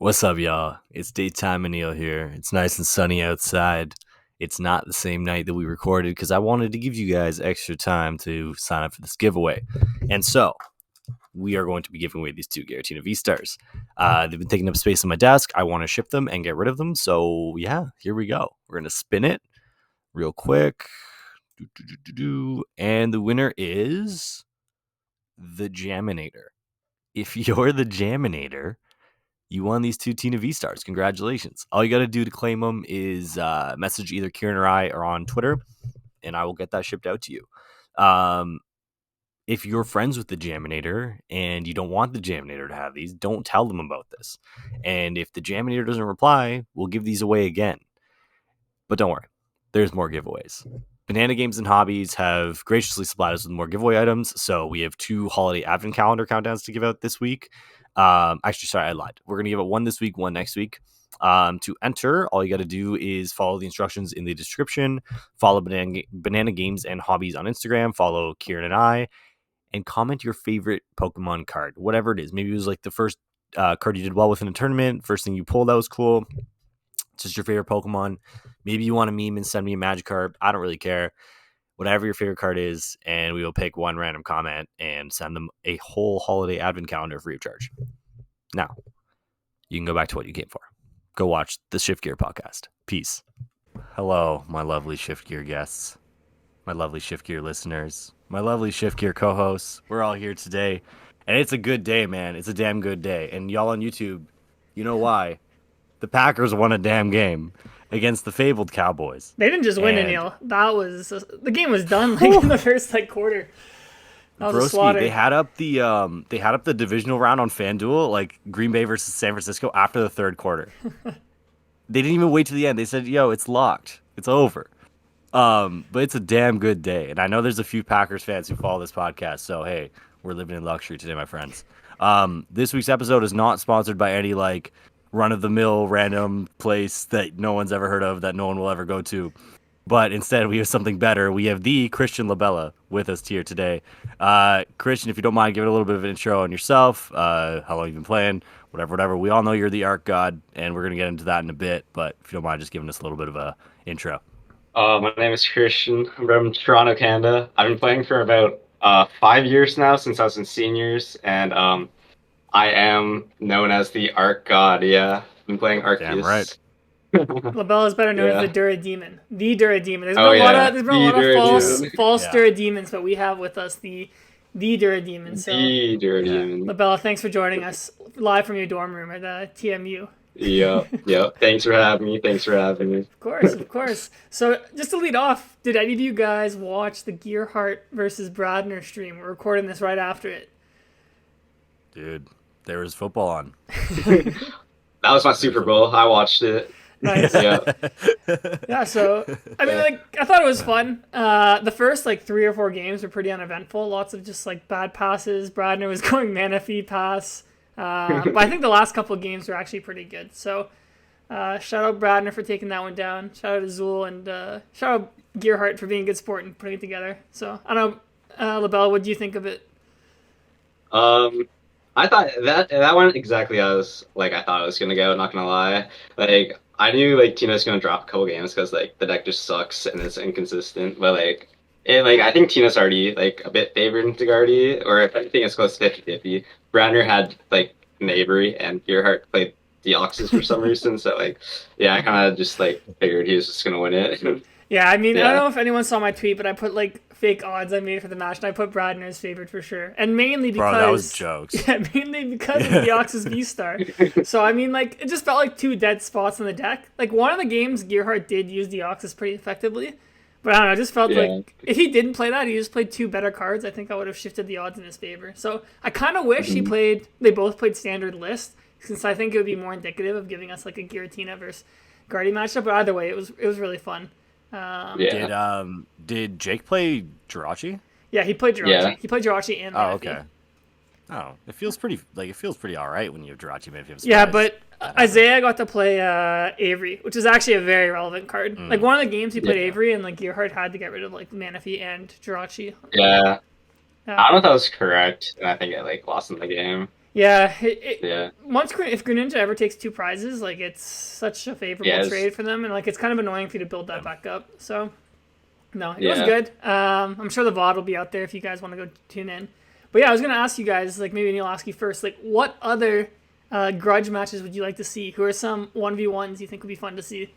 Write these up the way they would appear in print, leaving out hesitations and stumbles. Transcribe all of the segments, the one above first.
What's up, y'all? It's daytime Aneil here. It's nice and sunny outside. It's not the same night that we recorded because I wanted to give you guys extra time to sign up for this giveaway. And so, we are going to be giving away these two Giratina V-Stars. They've been taking up space on my desk. I want to ship them and get rid of them. So, yeah, here we go. We're going to spin it real quick. And the winner is the Jaminator. If you're the Jaminator, you won these two Tina V-Stars. Congratulations. All you got to do to claim them is message either Ciaran or I or on Twitter, and I will get that shipped out to you. If you're friends with the Jaminator and you don't want the Jaminator to have these, don't tell them about this. And if the Jaminator doesn't reply, we'll give these away again. But don't worry, there's more giveaways. BananaGames and Hobbies have graciously supplied us with more giveaway items, so we have 2 holiday advent calendar countdowns to give out this week. Actually, sorry, I lied. We're going to give it one this week, one next week. To enter, all you got to do is follow the instructions in the description, follow BananaGames and Hobbies on Instagram, follow Ciaran and I, and comment your favorite Pokemon card, whatever it is. Maybe it was like the first card you did well with in a tournament, first thing you pulled that was cool. It's just your favorite Pokemon. Maybe you want a meme and send me a Magikarp. I don't really care. Whatever your favorite card is, and we will pick one random comment and send them a whole holiday advent calendar free of charge. Now, you can go back to what you came for. Go watch the Shift Gear podcast. Peace. Hello, my lovely Shift Gear guests, my lovely Shift Gear listeners, my lovely Shift Gear co-hosts. We're all here today, and it's a good day, man. It's a damn good day. And y'all on YouTube, you know why? The Packers won a damn game against the fabled Cowboys. They didn't just win, Aneil. That was the game was done in the first quarter. That was a slaughter. They had up the divisional round on FanDuel, like Green Bay versus San Francisco, after the third quarter. They didn't even wait to the end. They said, "Yo, it's locked. It's over." But it's a damn good day, and I know there's a few Packers fans who follow this podcast. So hey, we're living in luxury today, my friends. This week's episode is not sponsored by any run-of-the-mill random place that no one's ever heard of, that no one will ever go to. But instead, we have something better. We have the Christian Labella with us here today. Christian, if you don't mind, give it a little bit of an intro on yourself, how long you've been playing, whatever. We all know you're the Arc God, and we're going to get into that in a bit. But if you don't mind just giving us a little bit of a intro. My name is Christian. I'm from Toronto, Canada. I've been playing for about 5 years now, since I was in seniors, and I am known as the Arc God. Yeah, I've been playing Arceus. Damn right. Labella is better known as the Durademon. The Durademon. There's been a lot of false Durademons, but we have with us the Durademon. So, the Durademon. Labella, thanks for joining us live from your dorm room at the TMU. Yep. Thanks for having me. Of course. So, just to lead off, did any of you guys watch the Gearhart versus Bradner stream? We're recording this right after it. Dude, there was football on. That was my Super Bowl. I watched it. Nice. Yeah, so, I mean, I thought it was fun. The first, 3 or 4 games were pretty uneventful. Lots of just, bad passes. Bradner was going Manaphy pass. But I think the last couple of games were actually pretty good. So, shout out Bradner for taking that one down. Shout out to Zool, and shout out Gearhart for being a good sport and putting it together. So, I don't know, Labella, what do you think of it? I thought that went exactly as I thought it was gonna go. Not gonna lie, I knew Tina's gonna drop a couple games because the deck just sucks and it's inconsistent. But I think Tina's already a bit favored into Guardy, or I think it's close to 50-50. Brandner had Knavery, and Gearhart played Deoxys for some reason. So I kind of just figured he was just gonna win it. Yeah, I mean, I don't know if anyone saw my tweet, but I put fake odds I made for the match, and I put Bradner as favorite for sure. And mainly because... Bro, that was jokes. Yeah, mainly because of the Deoxys V-Star. So, I mean, it just felt like 2 dead spots in the deck. One of the games, Gearhart did use Deoxys pretty effectively. But I don't know, I just felt if he didn't play that, he just played 2 better cards, I think I would have shifted the odds in his favor. So, I kind of wish they both played standard list, since I think it would be more indicative of giving us a Giratina versus Guardy matchup. But either way, it was really fun. Did Jake play Jirachi? Yeah, he played Jirachi. Yeah. He played Jirachi and Manaphy. Okay. Oh, it feels pretty all right when you have Jirachi Manaphy. Yeah, but Isaiah got to play Avery, which is actually a very relevant card. One of the games he played Avery, and Gearhart had to get rid of Manaphy and Jirachi. Yeah. I don't know if that was correct, and I think I lost in the game. Yeah, Yeah. once if Greninja ever takes 2 prizes, like it's such a favorable Yes. trade for them, and like it's kind of annoying for you to build that back up. So no, it was Yeah. good. I'm sure the VOD will be out there if you guys want to go tune in. But yeah, I was gonna ask you guys, like maybe Neil ask you first, like what other grudge matches would you like to see? Who are some 1v1s you think would be fun to see?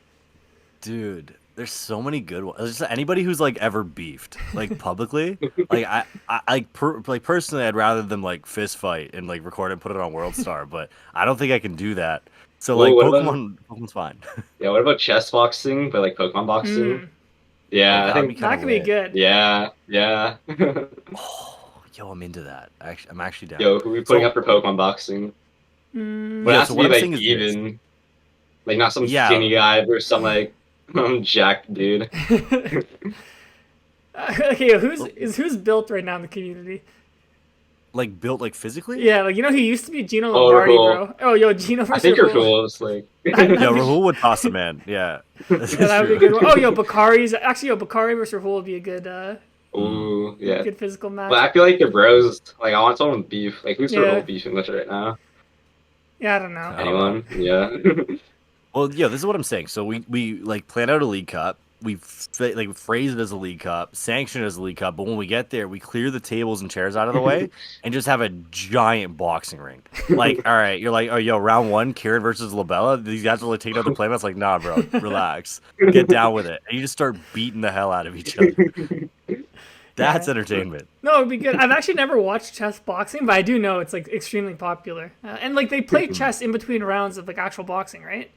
Dude, there's so many good ones. Just anybody who's like ever beefed, like publicly. Like like personally, I'd rather them like fist fight and like record it and put it on World Star, but I don't think I can do that. So Well, like what about Pokemon's fine. yeah? What about chess boxing, but like Pokemon boxing? Mm, Oh, Yeah, I that would be think. kind that of could be lit. good. Yeah, yeah. Oh, yo, I'm into that. I'm actually down. Yo, who we putting So up for Pokemon boxing? But it Mm, yeah, has so to what be I'm like saying is this. even, like not some Yeah, skinny guy versus some like jacked dude. okay, who's built right now in the community? like built like physically. Yeah, like you know who used to be Gino Oh, Lombardi, Rahul. bro. Oh, yo, Gino I versus think Rahul. Rahul is like. Yeah, That'd be, Rahul would toss a man. Yeah, yeah, this is that would be a true. good one. Oh, yo, Bakari's actually Bakari versus Rahul would be a Mm. Ooh, yeah. good physical But match. I feel like the bros, like I want someone beef. Like who's Yeah, Rahul beefing with right now? yeah, I don't know. I don't know. Anyone? Yeah. Well, yeah, this is what I'm saying. So we like plan out a League Cup. We like phrase it as a League Cup, sanction it as a League Cup. But when we get there, we clear the tables and chairs out of the way and just have a giant boxing ring. Like, all right, you're like, oh, yo, round one, Ciaran versus Labella. These guys are like taking out the playmats. Like, nah, bro, relax, get down with it. And you just start beating the hell out of each other. That's Yeah. entertainment. No, it'd be good. I've actually never watched chess boxing, but I do know it's like extremely popular. And like they play chess in between rounds of like actual boxing, right?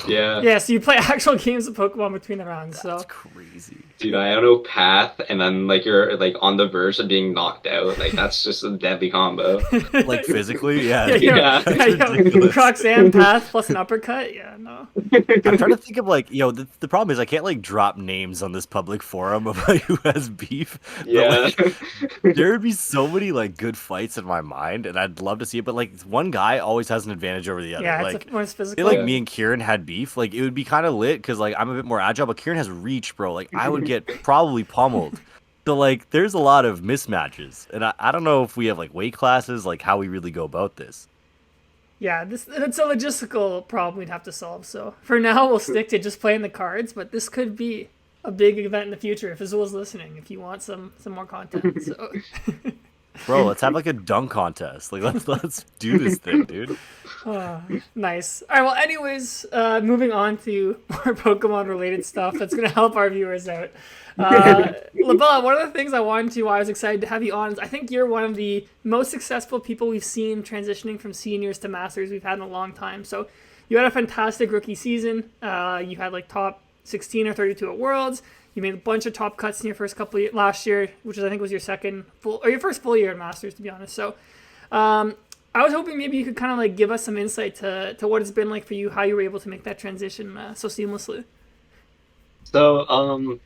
Yeah. Yeah, so you play actual games of Pokemon between the rounds. That's So crazy. Dude, I don't know path, and then like you're like on the verge of being knocked out. Like that's just a deadly combo. Like physically, yeah, yeah, Yeah. yeah, ridiculous. Roxanne path plus an uppercut. Yeah, no. I'm trying to think of like, the problem is I can't like drop names on this public forum of like who has beef. But Yeah. like there would be so many like good fights in my mind and I'd love to see it, but like one guy always has an advantage over the other. Yeah, Like when it's say physical. like Yeah. me and Kieran had beef, like it would be kind of lit because like I'm a bit more agile, but Kieran has reach, bro. Like I would get probably pummeled. So like there's a lot of mismatches. And I don't know if we have like weight classes, like how we really go about this. Yeah, it's a logistical problem we'd have to solve. So for now, we'll stick to just playing the cards. But this could be a big event in the future if Azul's listening. If you want some more content, so Bro, let's have like a dunk contest. Like let's do this thing, dude. nice. All right. Well, anyways, moving on to more Pokemon related stuff that's gonna help our viewers out. Labella, one of the things I wanted to, why I was excited to have you on, is I think you're one of the most successful people we've seen transitioning from seniors to masters we've had in a long time. So you had a fantastic rookie season. You had like top 16 or 32 at Worlds. You made a bunch of top cuts in your first couple of last year, which I think was your your first full year at Masters, to be honest. So, I was hoping maybe you could kind of like give us some insight to what it's been like for you, how you were able to make that transition so seamlessly. So,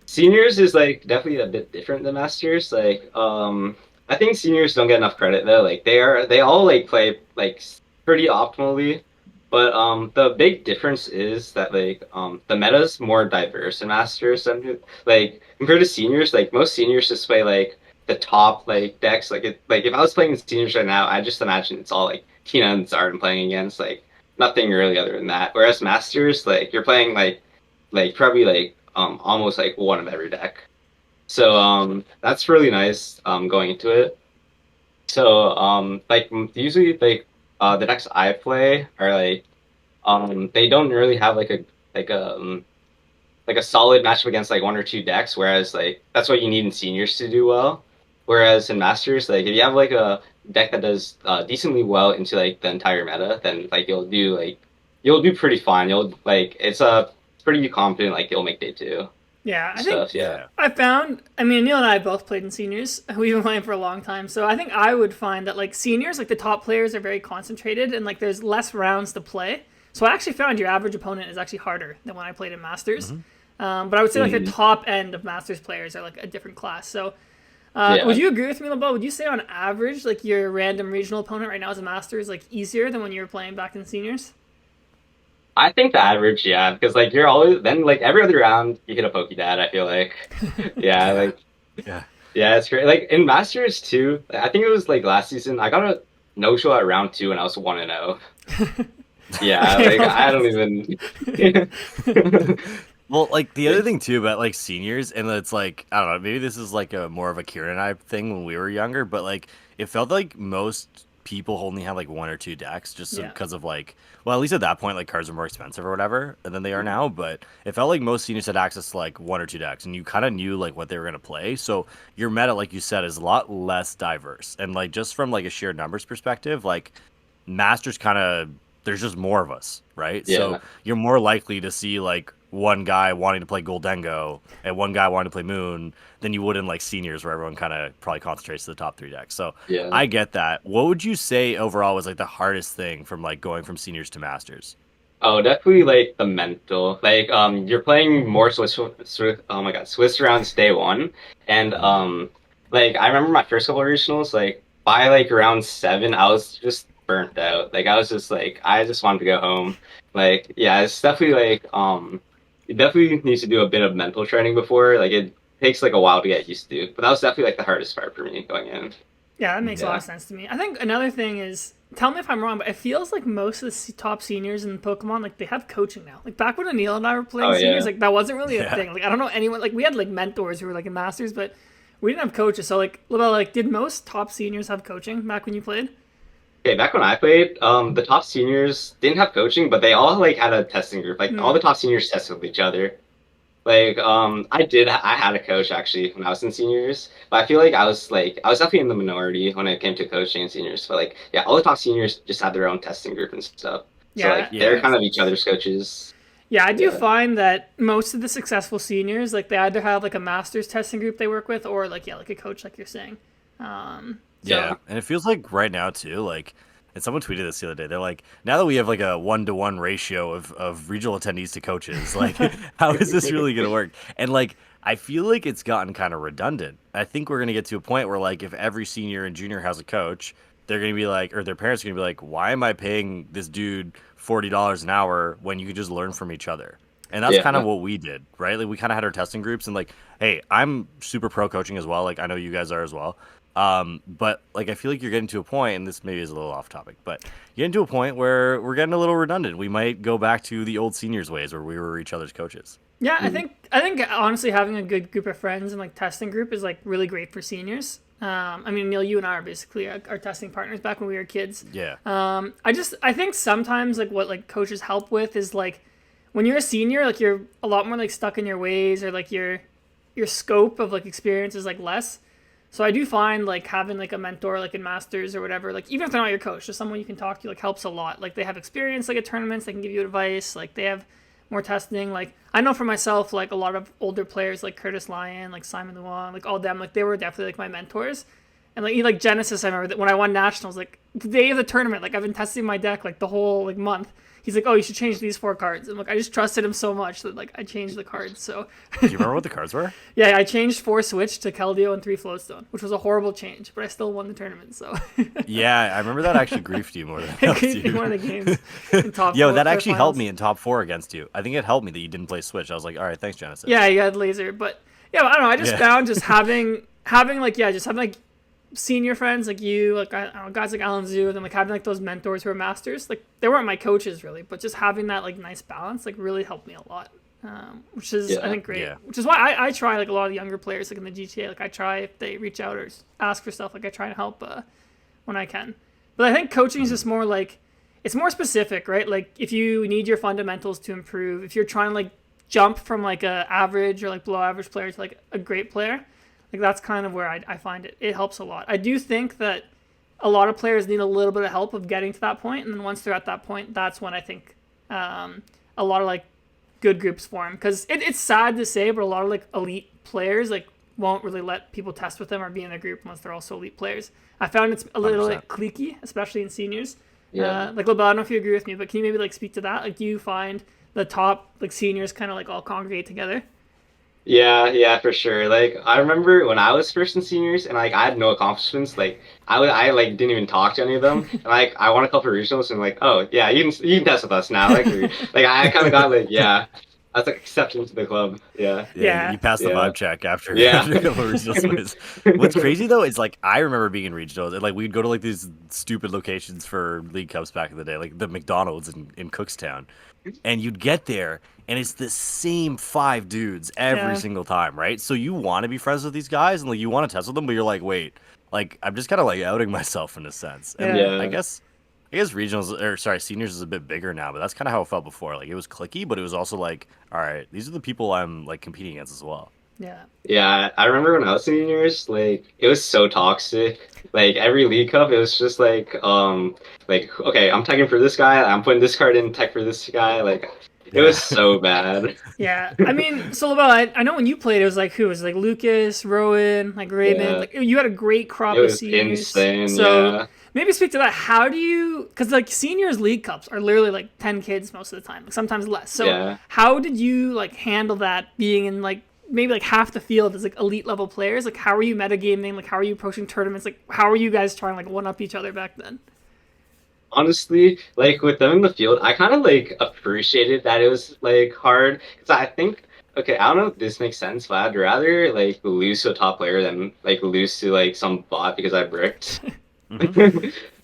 seniors is like definitely a bit different than masters. Like, I think seniors don't get enough credit though. Like they all like play like pretty optimally. But the big difference is that like the meta's more diverse in masters than like compared to seniors. Like most seniors just play like the top like decks. Like if I was playing seniors right now, I just imagine it's all like Tina and Zard I'm playing against. Like nothing really other than that. Whereas masters, like you're playing like probably like almost like one of every deck. So that's really nice going into it. So like usually like the decks I play are like they don't really have like a like a solid matchup against like one or two decks, whereas like that's what you need in seniors to do well. Whereas in masters, like if you have like a deck that does decently well into like the entire meta, then like you'll do pretty fine. You'll like it's a pretty confident like you'll make day two Yeah, I think stuff. Yeah. Yeah. I mean, Neil and I both played in seniors. We've been playing for a long time. So I think I would find that, like, seniors, like, the top players are very concentrated and, like, there's less rounds to play. So I actually found your average opponent is actually harder than when I played in Masters. But I would say, like, the top end of Masters players are, like, a different class. So Yeah. would you agree with me, LeBeau? Would you say, on average, like, your random regional opponent right now as a Master is, like, easier than when you were playing back in seniors? I think the average, yeah, because like you're always then like every other round you hit a Pokédad. I feel like, yeah, Yeah. like Yeah. yeah, it's great. Like in Masters too, I think it was like last season. I got no show at round 2 and I was 1-0. Yeah, Okay, like well I don't that's even. Well, like the other thing too about like seniors, and it's like I don't know, maybe this is like a more of a Kieran and I thing when we were younger, but like it felt like most people only had like one or two decks just yeah. because of like, well, at least at that point, like cards were more expensive or whatever than they are now. But it felt like most seniors had access to like one or two decks, and you kind of knew like what they were gonna play. So your meta, like you said, is a lot less diverse, and like just from like a sheer numbers perspective, like masters kind of there's just more of us, right? So Yeah, you're more likely to see like one guy wanting to play Goldengo and one guy wanting to play Moon than you would in like seniors where everyone kind of probably concentrates to the top three decks. So yeah. I get that. What would you say overall was like the hardest thing from like going from seniors to masters? Oh, definitely like the mental. Like you're playing more Swiss oh my God, Swiss rounds day one. And Mm. like I remember my first couple of regionals, like by like round 7, I was just burnt out. Like I was just like I just wanted to go home. Like yeah, it's definitely like it definitely needs to do a bit of mental training before. Like it takes like a while to get used to. But that was definitely like the hardest part for me going in. Yeah, that makes a lot Yeah. of sense to me. I think another thing is, tell me if I'm wrong, but it feels like most of the top seniors in Pokemon, like they have coaching now. Like back when Aneil and I were playing Oh seniors, yeah. like that wasn't really a Yeah. thing. Like I don't know anyone. Like we had like mentors who were like in masters, but we didn't have coaches. So like, Labella, like did most top seniors have coaching back when you played? Okay, back when I played, the top seniors didn't have coaching, but they all like had a testing group. Like all Hmm. the top seniors tested with each other. Like, I had a coach actually when I was in seniors, but I feel like I was definitely in the minority when it came to coaching in seniors. But like, yeah, all the top seniors just had their own testing group and stuff. So Yeah, like, that they're Yeah. makes kind of sense. each other's coaches. Yeah, I do Yeah. find that most of the successful seniors, like they either have like a master's testing group they work with, or like yeah, like a coach, like you're saying. So Yeah, and it feels like right now too, like, and someone tweeted this the other day. They're like, now that we have like a 1-to-1 ratio of regional attendees to coaches, like, how is this really gonna work? And like, I feel like it's gotten kind of redundant. I think we're gonna get to a point where like, if every senior and junior has a coach, they're gonna be like, or their parents are gonna be like, why am I paying this dude $40 an hour when you could just learn from each other? And that's kind of Yeah. what we did, right? Like, we kind of had our testing groups, and like, hey, I'm super pro coaching as well. Like, I know you guys are as well. But like I feel like you're getting to a point, and this maybe is a little off topic, but you're getting to a point where we're getting a little redundant. We might go back to the old seniors ways where we were each other's coaches. yeah, Mm. I think honestly having a good group of friends and like testing group is like really great for seniors. I mean, Neil, you and I are basically our testing partners back when we were kids. Yeah. I think sometimes like what like coaches help with is like when you're a senior, like you're a lot more like stuck in your ways or like your scope of like experience is like less. So I do find like having like a mentor like in masters or whatever, like even if they're not your coach, just someone you can talk to like helps a lot. Like they have experience like at tournaments, they can give you advice, like they have more testing. Like I know for myself, like a lot of older players like Curtis Lyon, like Simon Luan, like all them, like they were definitely like my mentors. And like Genesis, I remember that when I won nationals, like the day of the tournament, like I've been testing my deck like the whole like month. He's like, "Oh, you should change these 4 cards." And like I just trusted him so much that like I changed the cards. So Do you remember what the cards were? yeah, I changed 4 switch to Keldeo and 3 Floatstone, which was a horrible change, but I still won the tournament. So Yeah, I remember that actually griefed you more than it it helped could be you. one of the games in top Yo, four that actually helped quarterfinals. me in top four against you. I think it helped me that you didn't play Switch. I was like, all right, thanks, Genesis. Yeah, you had laser, but yeah, I don't know. I just Yeah. found just having like yeah, just having like senior friends like you, like I don't know, guys like Alan Zoo, and then like having like those mentors who are masters. Like they weren't my coaches really, but just having that like nice balance like really helped me a lot. Which is I Yeah. think great. Yeah. Which is why I try like a lot of the younger players like in the GTA. Like I try if they reach out or ask for stuff, like I try and help when I can. But I think coaching is Mhm. just more like it's more specific, right? Like if you need your fundamentals to improve, if you're trying to like jump from like a average or like below average player to like a great player, like that's kind of where I find it helps a lot. I do think that a lot of players need a little bit of help of getting to that point, and then once they're at that point, that's when I think a lot of like good groups form. Because it's sad to say, but a lot of like elite players like won't really let people test with them or be in their group unless they're also elite players. I found it's a little 100%. like cliquey, especially in seniors. Yeah. Like LeBron, I don't know if you agree with me, but can you maybe like speak to that? Like, do you find the top like seniors kind of like all congregate together? Yeah, yeah, for sure. Like I remember when I was first in seniors and like I had no accomplishments. Like I like didn't even talk to any of them. And like I won a couple of regionals and like, oh yeah, you can test with us now. Like like I kind of got like yeah. I was like accepted into the club. Yeah. Yeah, Yeah. you pass the Yeah. vibe check after Yeah. after a couple of regionals wins. What's crazy though is like I remember being in regionals and like we'd go to like these stupid locations for League Cups back in the day, like the McDonald's in Cookstown, and you'd get there and it's the same five dudes every Yeah. single time, right? So you want to be friends with these guys and like you want to test with them, but you're like, wait, like I'm just kind of like outing myself in a sense. And Yeah. I Yeah. guess I guess regionals or sorry, seniors is a bit bigger now, but that's kind of how it felt before. Like it was clicky, but it was also like, all right, these are the people I'm like competing against as well. Yeah. Yeah, I remember when I was in juniors, like it was so toxic. Like every League Cup, it was just like okay, I'm tagging for this guy, I'm putting this card in tech for this guy. Like it was Yeah. so bad. Yeah, I mean, so Labella, I know when you played, it was like who? It was like Lucas, Rowan, like Raymond. Yeah, Like you had a great it crop of was seniors. insane. So Yeah, maybe speak to that. How do you? Because like seniors league cups are literally like 10 kids most of the time, like sometimes less. So yeah. how did you like handle that being in like maybe like half the field is like elite level players? Like how are you metagaming? Like how are you approaching tournaments? Like how are you guys trying to like one up each other back then? Honestly, like with them in the field, I kind of like appreciated that it was like hard because I think okay, I don't know if this makes sense, but I'd rather like lose to a top player than like lose to like some bot because I bricked. Hmm.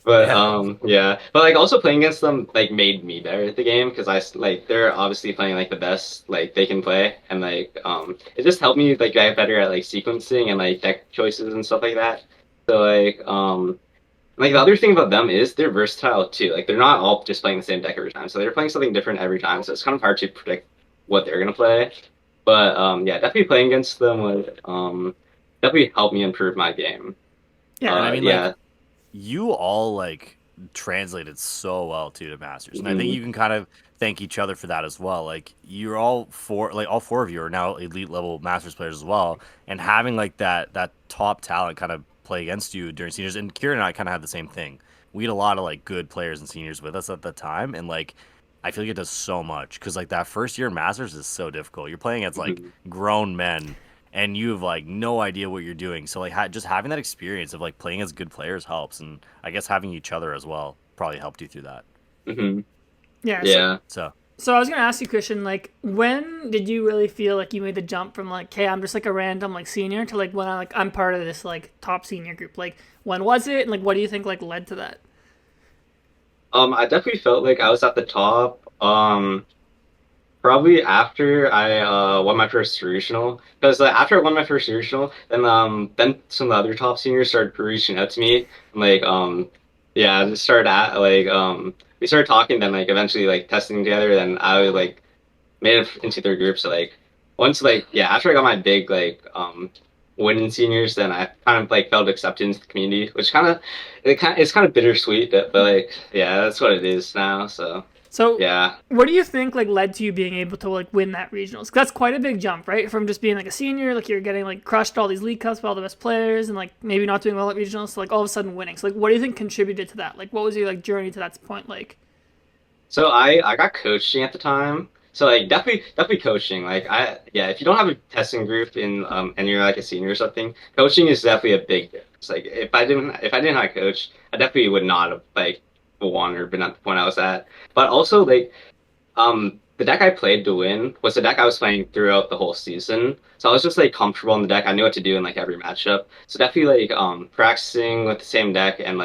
But Yeah. yeah, but like also playing against them like made me better at the game because like they're obviously playing like the best like they can play, and like it just helped me like get better at like sequencing and like deck choices and stuff like that. So like the other thing about them is they're versatile too. Like they're not all just playing the same deck every time, so they're playing something different every time. So it's kind of hard to predict what they're gonna play. But yeah, definitely playing against them would definitely help me improve my game. Yeah, And I mean like Yeah. you all like translated so well to Masters, and I think Hmm. you can kind of thank each other for that as well. Like you're all four, like all four of you are now elite level Masters players as well, and having like that top talent kind of play against you during seniors. And Kieran and I kind of had the same thing. We had a lot of like good players and seniors with us at the time, and like I feel like it does so much because like that first year Masters is so difficult. You're playing against like Hmm. grown men and you have like no idea what you're doing. So like just having that experience of like playing as good players helps, and I guess having each other as well probably helped you through that. Hmm. yeah. So Yeah. So So I was gonna ask you, Christian, like when did you really feel like you made the jump from like, hey, I'm just like a random like senior to like when I'm part of this like top senior group? Like when was it, and like what do you think like led to that? I definitely felt like I was at the top. Probably after I won my first regional, because after I won my first regional, then some of the other top seniors started reaching out to me, and yeah, just started at we started talking, then like eventually like testing together, then I like made it into their group. So like once like yeah, after I got my big win in seniors, then I kind of like felt accepted into the community, which it's kind of bittersweet, but like yeah, that's what it is now. So So yeah. what do you think like led to you being able to like win that regionals? 'Cause that's quite a big jump, right? From just being like a senior, like you're getting like crushed all these league cups by all the best players, and like maybe not doing well at regionals, to like all of a sudden winning. So like, what do you think contributed to that? Like, what was your like journey to that point like? So I got coaching at the time. So like definitely coaching. Like I yeah, if you don't have a testing group in and you're like a senior or something, coaching is definitely a big difference. Like if I didn't have a coach, I definitely would not have like won or been at the point I was at. But also like the deck I played to win was the deck I was playing throughout the whole season. So I was just like comfortable in the deck. I knew what to do in like every matchup. So definitely like practicing with the same deck and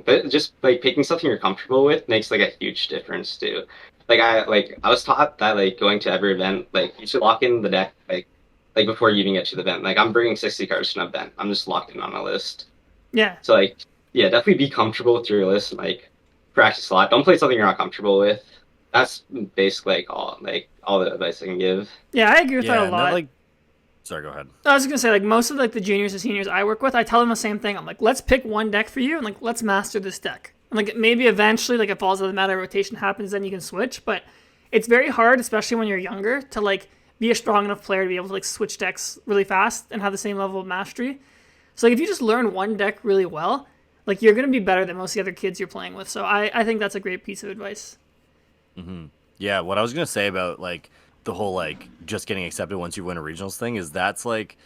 but just like picking something you're comfortable with makes like a huge difference too. I was taught that like going to every event, like you should lock in the deck like before you even get to the event. Like I'm bringing 60 cards to an event. I'm just locked in on a list. Yeah, So like yeah, definitely be comfortable with your list and like practice a lot. Don't play something you're not comfortable with. That's basically like all the advice I can give. yeah, I agree with that yeah, a and that lot. like sorry, go ahead. I was just gonna say like most of like the juniors and seniors I work with, I tell them the same thing. I'm like, let's pick one deck for you, and like let's master this deck. And like maybe eventually, like if falls out of the meta rotation happens, then you can switch. But it's very hard, especially when you're younger, to like be a strong enough player to be able to like switch decks really fast and have the same level of mastery. So like if you just learn one deck really well, like you're gonna be better than most of the other kids you're playing with. So I think that's a great piece of advice. Hmm. Yeah, what I was gonna say about like the whole like just getting accepted once you win a regionals thing is that's like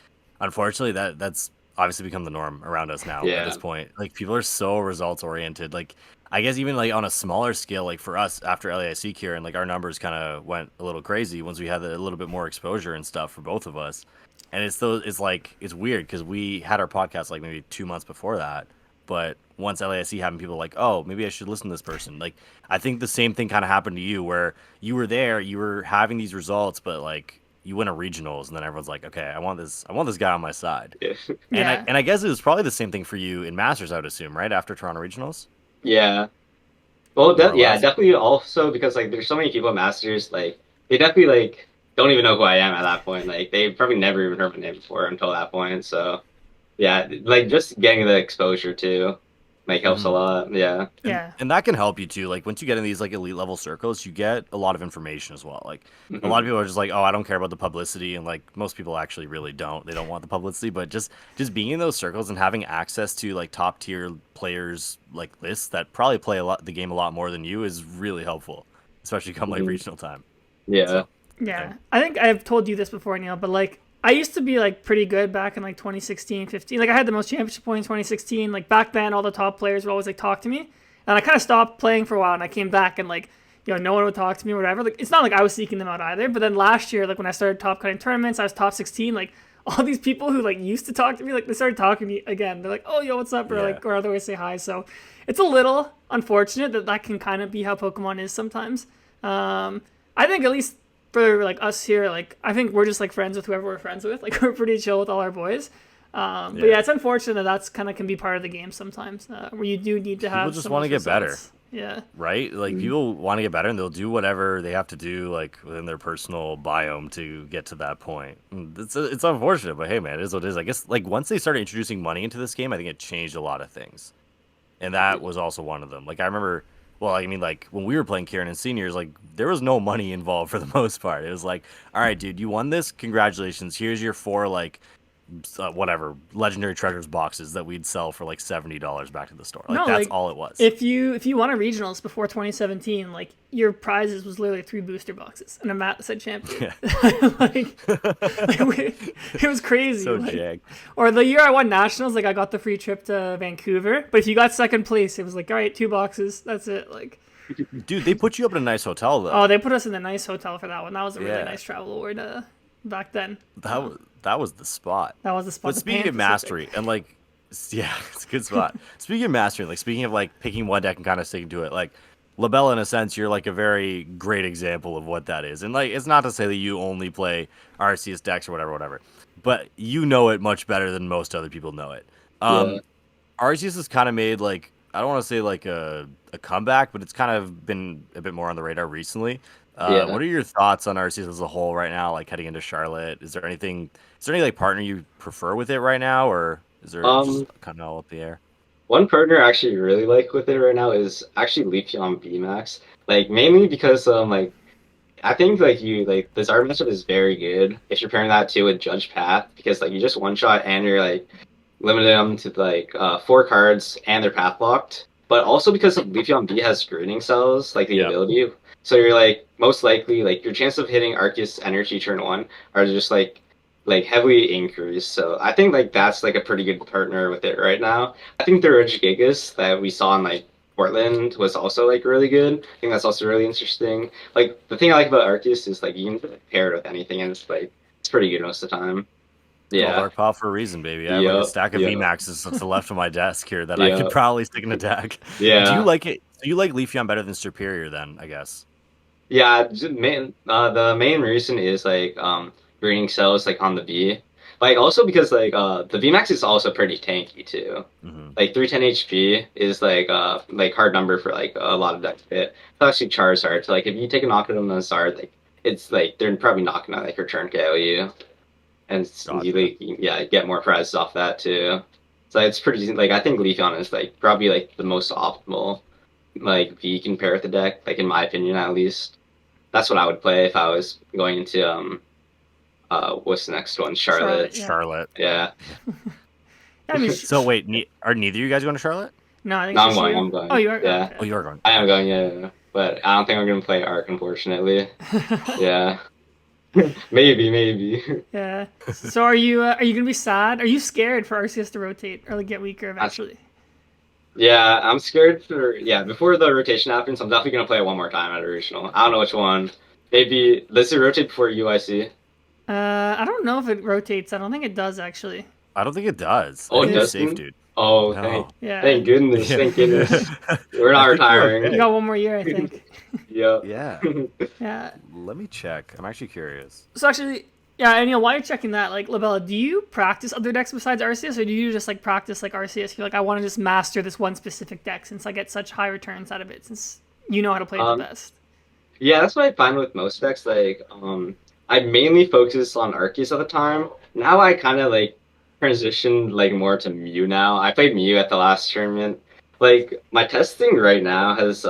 unfortunately that's obviously become the norm around us now at this Yeah. point. Like people are so results oriented. Like I guess even like on a smaller scale, like for us after LAIC here, and like our numbers kind of went a little crazy once we had a little bit more exposure and stuff for both of us. And it's like it's weird because we had our podcast like maybe 2 months before that, but once LAIC happened, people were like, oh, maybe I should listen to this person. Like I think the same thing kind of happened to you where you were there, you were having these results, but like you win a regionals, and then everyone's like, okay, I want this guy on my side. Yeah. Yeah. And I guess it was probably the same thing for you in Masters, I would assume, right after Toronto regionals. Yeah. Well, More or yeah, less. definitely also because like there's so many people at Masters, like they definitely like don't even know who I am at that point. Like they probably never even heard my name before until that point. So yeah, like just getting the exposure too, like helps a Mhm. lot. Yeah. Yeah. And that can help you too. Like once you get in these like elite level circles, you get a lot of information as well. Like a lot of Hmm. people are just like, oh, I don't care about the publicity, and like most people actually really don't. They don't want the publicity, but just being in those circles and having access to like top tier players like this that probably play the game a lot more than you is really helpful, especially come like Hmm. regional time. Yeah. So Yeah. yeah, I think I've told you this before, Neil, but like I used to be like pretty good back in like 2016, 15. Like I had the most championship points in 2016. Like back then all the top players would always like talk to me. And I kind of stopped playing for a while and I came back and like no one would talk to me or whatever. Like it's not like I was seeking them out either, but then last year like when I started top cutting tournaments, I was top 16, like all these people who like used to talk to me, like they started talking to me again. They're like, "Oh, yo, what's up?" or yeah. like or otherwise say hi. So, it's a little unfortunate that that can kind of be how Pokemon is sometimes. I think at least for like us here, like I think we're just like friends with whoever we're friends with. Like we're pretty chill with all our boys. But yeah, Yeah. it's unfortunate that that's kind of can be part of the game sometimes, where you do need to People have just some of want to those get better. results. Yeah, Right? Like Mhm. people want to get better and they'll do whatever they have to do like within their personal biome to get to that point. It's unfortunate, but hey man, it is what it is. I guess like once they started introducing money into this game, I think it changed a lot of things. And that was also one of them. Like I remember well, I mean like when we were playing Ciaran and seniors, like there was no money involved for the most part. It was like, all right, dude, you won this. Congratulations. Here's your four like whatever legendary treasures boxes that we'd sell for like $70 back to the store. Like no, that's like all it was. if you won a regionals before 2017, like your prizes was literally 3 booster boxes and a mat that said champion. Yeah. It was crazy. So Like, jacked. or the year I won nationals, like I got the free trip to Vancouver. But if you got second place, it was like all right, 2 boxes. That's it. Like Dude, they put you up in a nice hotel oh, though. they put us in a nice hotel for that one. That was a really Yeah, nice travel award back then. that was the spot. That was the spot. But The speaking Pan of Pacific. mastery and like, yeah, it's a good spot. Speaking of mastery, like speaking of like picking one deck and kind of sticking to it, like Labella, in a sense, you're like a very great example of what that is. And like, it's not to say that you only play Arceus decks or whatever, whatever, but you know it much better than most other people know it. Yeah. Um, Arceus has kind of made like I don't want to say like a comeback, but it's kind of been a bit more on the radar recently. Yeah. What are your thoughts on Arceus as a whole right now? Like heading into Charlotte, is there any like partner you prefer with it right now, or is there just Um, kind of all up the air? One partner I actually really like with it right now is actually Leafeon VMAX. Like mainly because like I think like you like this art matchup is very good if you're pairing that too with Judge Path because like you just one shot and you're like limited them to like 4 cards and they're path locked. But also because Leafeon B has screening cells, like the Yep. ability. So you're like most likely like your chance of hitting Arceus energy turn one are just like heavily increased. So I think like that's like a pretty good partner with it right now. I think the Ridge Gigas that we saw in like Portland was also like really good. I think that's also really interesting. Like the thing I like about Arceus is like you can pair it with anything and it's like it's pretty good most of the time. 12 Yeah. arc pile for a reason, baby. I have like a Yep. stack of Yep. VMAXs to the left of my desk here that I could Yep. probably stick in a deck. Do you Yeah. like it? Do you like Leafeon better than Superior then, I guess? Yeah, the main reason is like breeding cells like on the V. Like also because like the VMAX is also pretty tanky too. Hmm. Like 310 HP is like hard number for like a lot of decks fit. Especially Charizard. So like if you take a knock on the Zard, like it's like they're probably not gonna like return KO you. And you Gotcha. like yeah, get more prizes off that too. So it's pretty like I think Leafeon is like probably like the most optimal like V you can pair with the deck, like in my opinion at least. That's what I would play if I was going into what's the next one? Charlotte. Charlotte. Yeah. Charlotte. Yeah. I mean, So wait, are neither of you guys going to Charlotte? no, I think No, it's I'm just going. you. I'm Oh, going. you are. Oh, Yeah. Oh, you are going. I am Okay. going. Yeah. But I don't think I'm gonna play Arc, unfortunately. Okay. Yeah. Maybe. Maybe. Yeah. So are you gonna be sad? Are you scared for Arceus to rotate or like get weaker I, eventually? Yeah, I'm scared for before the rotation happens, I'm definitely gonna play it one more time at a regional. I don't know which one. Maybe does it rotate before UIC? I don't know if it rotates. I don't think it does actually. I don't think it does. I Oh, think it you're Yeah. safe, doesn't? dude. Oh, No. Yeah. thank goodness, Yeah. thank goodness. We're I not think you're retiring. You okay. got one more year, I think. Yeah. Yeah. Yeah. Let me check. I'm actually curious. So actually, yeah, and while you're checking that, like Labella, do you practice other decks besides Arceus, or do you just like practice like Arceus? You're like, I want to just master this one specific deck since I get such high returns out of it, since you know how to play it the Um, best. yeah, that's what I find with most decks. I mainly focused on Arceus at the time. Now I kind of like transitioned like more to Mew now. I played Mew at the last tournament. Like my testing right now has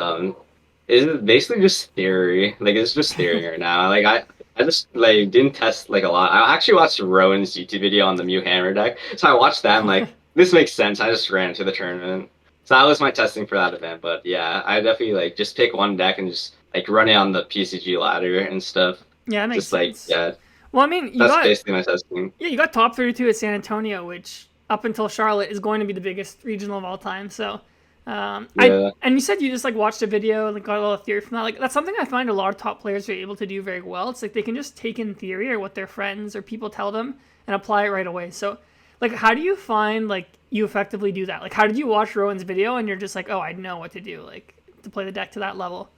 is basically just theory. Like it's just theory right now. I just like didn't test like a lot. I actually watched Rowan's YouTube video on the Mew Hammer deck. So I watched that. I'm like, this makes sense. I just ran to the tournament. So that was my testing for that event. But yeah, I definitely like just pick one deck and just like run it on the PCG ladder and stuff. Yeah, that makes Just like sense. yeah, Well, I mean, that's basically my testing. you got top 32 at San Antonio, which up until Charlotte is going to be the biggest regional of all time. So, I Yeah. and you said you just like watched a video and like, got a lot of theory from that. Like that's something I find a lot of top players are able to do very well. It's like they can just take in theory or what their friends or people tell them and apply it right away. So, like, how do you find like you effectively do that? Like, how did you watch Rowan's video and you're just like, oh, I know what to do, like to play the deck to that level?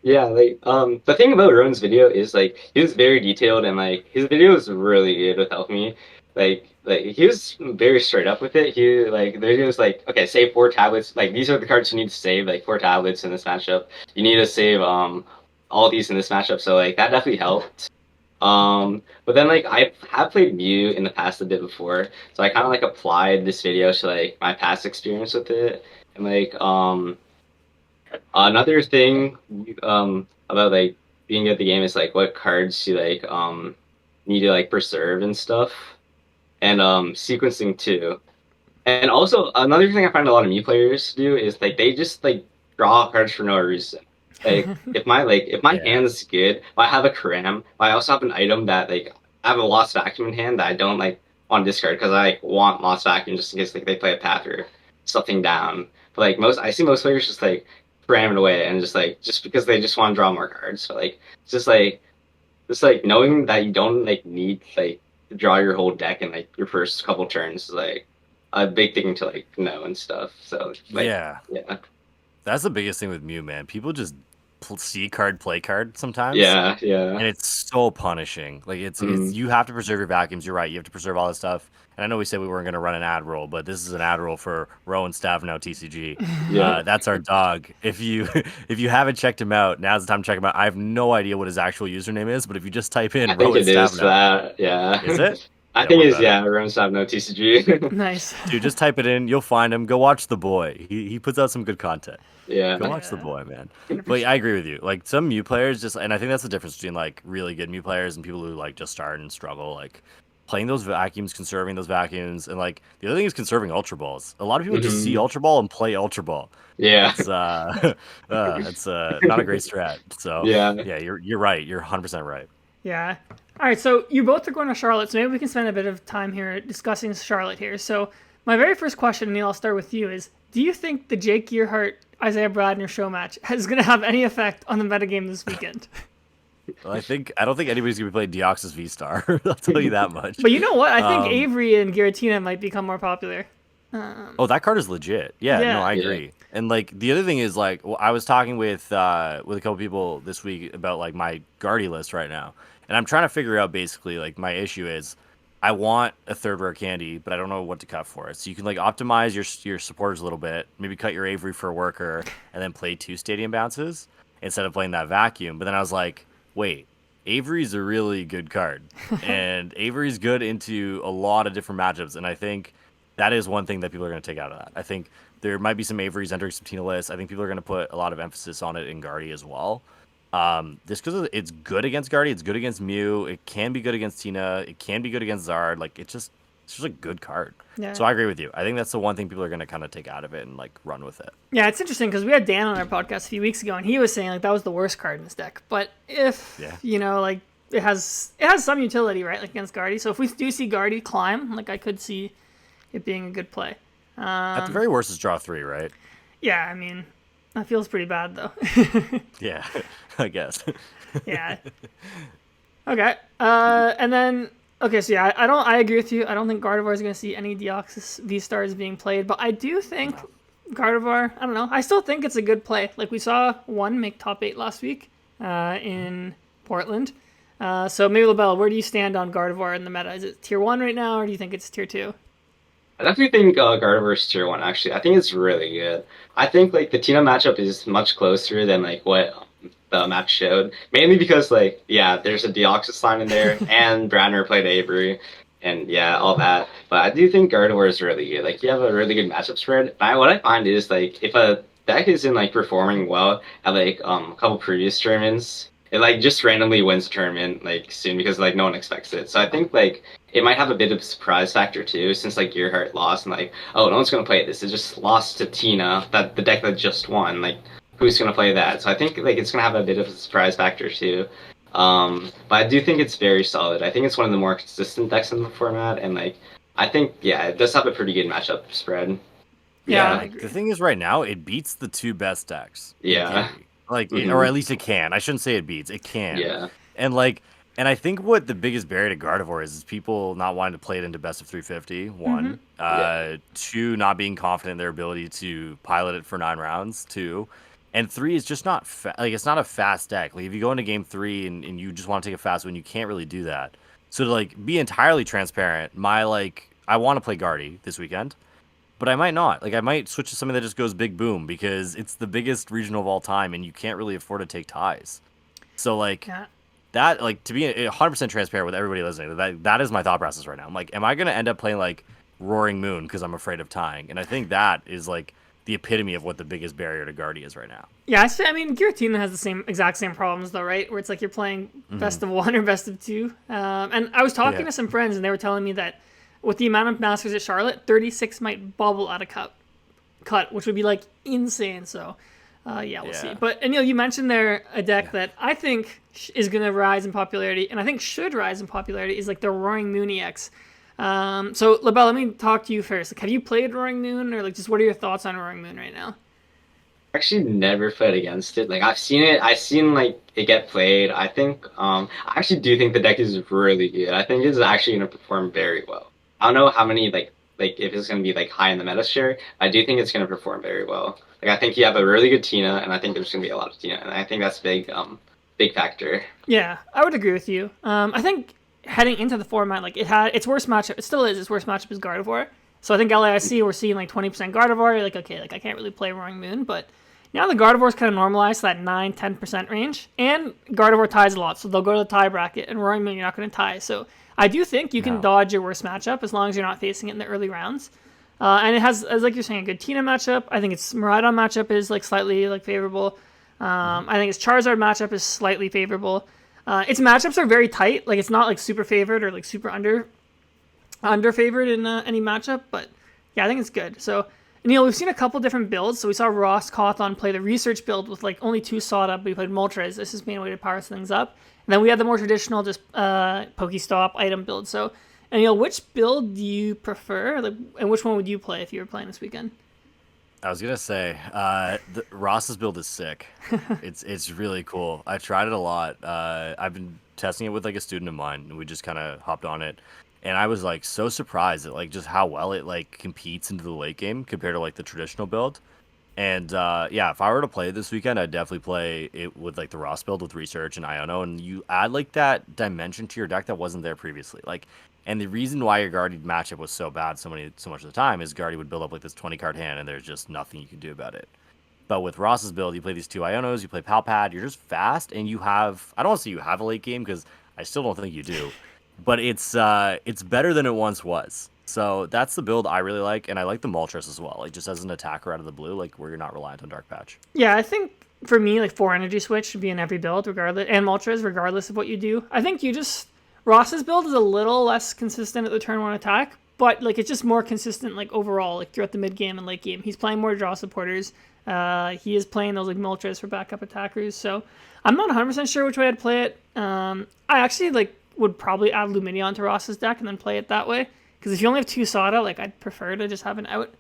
Yeah, like the thing about Rowan's video is like he was very detailed and like his video was really good with helping me. Like he was very straight up with it. He like the video was like, okay, save 4 tablets. Like these are the cards you need to save, like 4 tablets in this matchup. You need to save all these in this matchup. So like that definitely helped. But then like I have played Mew in the past a bit before, so I kind of like applied this video to like my past experience with it, and another thing about like being good at the game is like what cards you need to like preserve and stuff, and sequencing too. And also another thing I find a lot of Mew players do is like they just like draw cards for no reason. If my Yeah. hand is good, if I have a cram, I also have an item that like I have a lost vacuum in hand that I don't like want to discard because I like, want lost vacuum just in case like they play a path or something down. But like most I see most players just like cram it away and just because they just want to draw more cards. So like it's just like knowing that you don't like need like to draw your whole deck in like your first couple turns is like a big thing to like know and stuff. So like Yeah. yeah. That's the biggest thing with Mew, man. People just see card, play card sometimes. Yeah, yeah. And it's so punishing. Like it's Mm, you have to preserve your vacuums. You're right. You have to preserve all this stuff. And I know we said we weren't going to run an ad roll, but this is an ad roll for Rowan Stavnow TCG. yeah. That's our dog. If you if you haven't checked him out, now's the time to check him out. I have no idea what his actual username is, but if you just type I in think Rowan it is Stavnow, that. Yeah. is it? I Yeah, think we're it's better. yeah. Runes have no TCG. Nice. Dude, just type it in. You'll find him. Go watch the boy. He puts out some good content. Yeah. Go watch the Yeah. boy, man. But 100%. I agree with you. Like some Mew players just, and I think that's the difference between like really good Mew players and people who like just start and struggle. Like playing those vacuums, conserving those vacuums, and like the other thing is conserving Ultra Balls. A lot of people just see Hmm. Ultra Ball and play Ultra Ball. Yeah. It's it's not a great strat. So Yeah. yeah, you're right. You're 100% right. Yeah. All right, so you both are going to Charlotte, so maybe we can spend a bit of time here discussing Charlotte here. So my very first question, Neil, I'll start with you, is do you think the Jake Gearhart Isaiah Bradner show match is going to have any effect on the metagame this weekend? Well, I don't think anybody's gonna be playing Deoxys V Star. I'll tell you that much. But you know what? I think Um, Avery and Giratina might become more popular. Oh, that card is legit. Yeah, no, Yeah. I Yeah. agree. And like the other thing is like I was talking with a couple people this week about like my Guardy list right now, and I'm trying to figure out basically like my issue is I want a third rare candy, but I don't know what to cut for it. So you can like optimize your supporters a little bit, maybe cut your Avery for a worker, and then play 2 stadium bounces instead of playing that vacuum. But then I was like, wait. Avery's a really good card, and Avery's good into a lot of different matchups, and I think that is one thing that people are going to take out of that. I think there might be some Averys entering some Tina lists. I think people are going to put a lot of emphasis on it in Guardy as well. Just because it's good against Guardy, it's good against Mew. It can be good against Tina. It can be good against Zard. Like it's just a good card. Yeah. So I agree with you. I think that's the one thing people are going to kind of take out of it and like run with it. Yeah, it's interesting because we had Dan on our podcast a few weeks ago, and he was saying like that was the worst card in this deck. But if Yeah. like it has some utility, right? Like against Guardy. So if we do see Guardy climb, like I could see it being a good play. At the very worst, it's draw 3, right? Yeah, I mean, that feels pretty bad though. Yeah, I guess. Yeah. Okay. And then okay, so yeah, I agree with you. I don't think Gardevoir is going to see any Deoxys V stars being played, but I do think Gardevoir. I don't know. I still think it's a good play. Like we saw one make top 8 last week, in Portland. So maybe Labella, where do you stand on Gardevoir in the meta? Is it tier 1 right now, or do you think it's tier 2? I definitely think Gardevoir's tier one. Actually, I think it's really good. I think like the Tina matchup is much closer than like what the match showed. Mainly because like yeah, there's a Deoxys line in there, and Bradner played Avery, and yeah, all that. But I do think Gardevoir is really good. Like you have a really good matchup spread. What I find is like if a deck isn't like performing well at like a couple previous tournaments, it like just randomly wins a tournament like soon because like no one expects it. So I think like it might have a bit of a surprise factor too, since like Gearhart lost and like, oh, no one's gonna play this. It just lost to Tina, that the deck that just won. Like, who's gonna play that? So I think like it's gonna have a bit of a surprise factor too. But I do think it's very solid. I think it's one of the more consistent decks in the format, and like I think yeah, it does have a pretty good matchup spread. Yeah, Yeah, I agree. The thing is, right now, it beats the 2 best decks. In yeah, theory. Like, or hmm at least it can. I shouldn't say it beats. It can. yeah, And like, and I think what the biggest barrier to Gardevoir is people not wanting to play it into best of 350. Mm-hmm. One, yeah. 2, not being confident in their ability to pilot it for 9 rounds. 2, and 3 is just not like it's not a fast deck. Like if you go into game 3 and you just want to take a fast win, you can't really do that. So to like be entirely transparent, my like I want to play Guardy this weekend. But I might not. Like I might switch to something that just goes big boom because it's the biggest regional of all time, and you can't really afford to take ties. So like Yeah. that, like to be 100% transparent with everybody listening, that is my thought process right now. I'm like, am I gonna end up playing like Roaring Moon because I'm afraid of tying? And I think that is like the epitome of what the biggest barrier to Guardy is right now. Yeah, I mean, Giratina has the exact same problems though, right? Where it's like you're playing best of 1 or best of 2. And I was talking Yeah. to some friends, and they were telling me that with the amount of masters at Charlotte, 36 might bubble out of cut, which would be like insane. So, yeah, we'll see. Yeah. But Aneil, you mentioned there a deck that I think is going to rise in popularity, and I think should rise in popularity, is like the Roaring Moon EX. So, Labelle, let me talk to you first. Like, have you played Roaring Moon, or like just what are your thoughts on Roaring Moon right now? Actually never played against it. Like I've seen it, I've seen like it get played. I think I actually do think the deck is really good. I think it's actually gonna perform very well. I don't know how many like if it's gonna be like high in the meta share. I do think it's gonna perform very well. Like I think you have a really good Tina, and I think there's gonna be a lot of Tina, and I think that's big factor. Yeah, I would agree with you. I think heading into the format, like it had its worst matchup. It still is its worst matchup is Gardevoir. So I think LAIC we're seeing like 20% Gardevoir. You're like, okay, like I can't really play Roaring Moon, but now the Gardevoir's kind of normalized to that 9-10% range, and Gardevoir ties a lot, so they'll go to the tie bracket, and Roaring Moon you're not going to tie. So I do think you can No. dodge your worst matchup as long as you're not facing it in the early rounds. And it has, as like you're saying, a good Tina matchup. I think its Miraidon matchup is like slightly like favorable. I think its Charizard matchup is slightly favorable. Its matchups are very tight. Like it's not like super favored or like super under favored in any matchup, but yeah, I think it's good. So, Neil, we've seen a couple different builds. So we saw Ross Cawthon play the research build with like only 2 sawed up. We played Moltres. This is main way to power things up. And then we had the more traditional just Pokestop item build. So, Neil, which build do you prefer? Like, and which one would you play if you were playing this weekend? I was gonna say, Ross's build is sick. It's really cool. I tried it a lot. I've been testing it with like a student of mine, and we just kind of hopped on it. And I was like so surprised at like just how well it like competes into the late game compared to like the traditional build. And yeah, if I were to play it this weekend, I'd definitely play it with like the Ross build with research and Iono, and you add like that dimension to your deck that wasn't there previously. Like, and the reason why your Guardy matchup was so bad so much of the time is Guardy would build up like this 20 card hand, and there's just nothing you can do about it. But with Ross's build, you play these 2 Ionos, you play Palpad, you're just fast, and you have I don't want to say you have a late game because I still don't think you do, but it's better than it once was. So that's the build I really like, and I like the Moltres as well. Like just as an attacker out of the blue, like where you're not reliant on Dark Patch. Yeah, I think for me, like 4 energy switch should be in every build, regardless, and Moltres, regardless of what you do. I think you just Ross's build is a little less consistent at the turn 1 attack, but like it's just more consistent like overall, like throughout the mid game and late game. He's playing more draw supporters. He is playing those like Moltres for backup attackers. So I'm not 100% sure which way I'd play it. I actually like would probably add Lumineon to Ross's deck and then play it that way. Because if you only have 2 Sada, like I'd prefer to just have an out.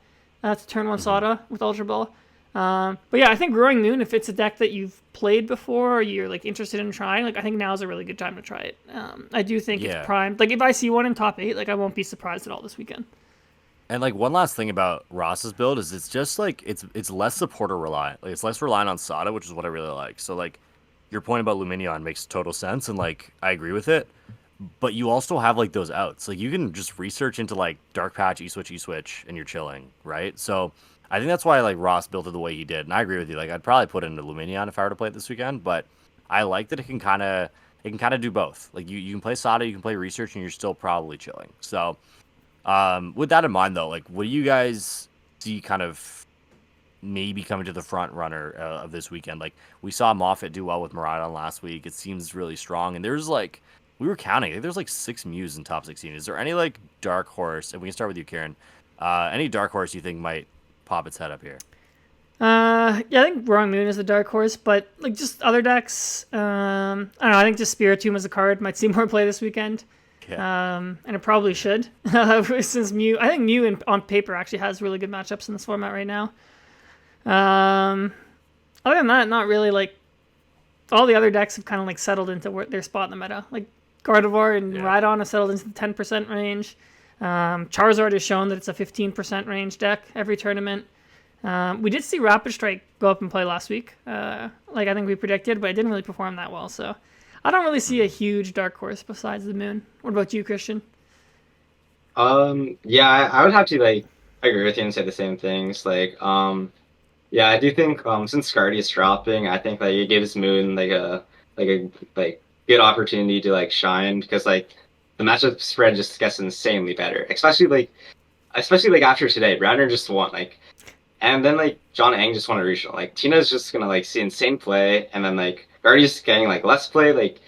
to turn one Hmm. Sada with Ultra Ball. But yeah, I think Growing Moon, if it's a deck that you've played before or you're like interested in trying, like I think now is a really good time to try it. I do think it's Yeah. primed. Like if I see one in top 8, like I won't be surprised at all this weekend. And like one last thing about Ross's build is it's just like it's less supporter reliant. Like it's less reliant on Sada, which is what I really like. So like your point about Luminion makes total sense and like I agree with it. But you also have like those outs. Like you can just research into like Dark Patch, E Switch, and you're chilling, right? So I think that's why like Ross built it the way he did. And I agree with you. Like I'd probably put it into Luminion if I were to play it this weekend, but I like that it can kind of do both. Like you can play Sada, you can play research, and you're still probably chilling. So with that in mind, though, like, what do you guys see kind of maybe coming to the front runner of this weekend? Like, we saw Moffat do well with Miraidon last week. It seems really strong, and there's like we were counting. I think there's like 6 Mews in top 16. Is there any like dark horse? And we can start with you, Ciaran. Any dark horse you think might pop its head up here? Yeah, I think Wrong Moon is the dark horse, but like just other decks, I don't know. I think just Spiritomb as a card might see more play this weekend, Yeah, and it probably should. Since Mew, I think Mew on paper actually has really good matchups in this format right now. Um, Other than that, not really. Like all the other decks have kind of like settled into their spot in the meta. Like Gardevoir and yeah. Rhydon have settled into the 10% range. Charizard has shown that it's a 15% range deck every tournament. We did see Rapid Strike go up and play last week, like I think we predicted, but it didn't really perform that well. So I don't really see a Mhm. huge dark horse besides the Moon. What about you, Christian? Yeah, I would have to like agree with you and say the same things. Yeah, I do think since Scardy is dropping, I think like it gives Moon like a good opportunity to like shine because like the matchup spread just gets insanely better. Especially like after today, Browner just won and then like John Ang just won a regional. Like Tina's just gonna like see insane play and then like Guardy's getting like less play. Like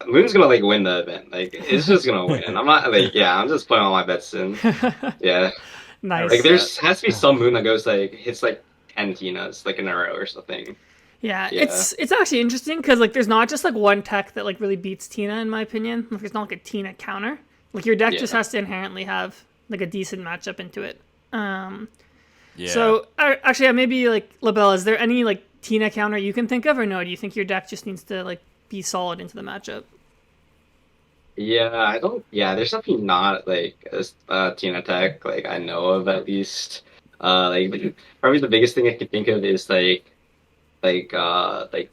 Moon's gonna like win the event. Like it's just gonna win. I'm not like yeah, I'm just putting all my bets in. Yeah. I Like Nice. respect. there's has to be some moon that goes like hits like 10 Tinas like in a row or something. Yeah, Yeah. it's actually interesting because like there's not just like one tech that like really beats Tina in my opinion. Like there's not like a Tina counter. Like your deck just Yeah. has to inherently have like a decent matchup into it. Yeah. So actually, yeah, maybe like Labella, is there any like Tina counter you can think of, or no? Do you think your deck just needs to like be solid into the matchup? Yeah, I don't yeah, there's definitely not like a Tina tech like I know of at least. Probably the biggest thing I could think of is like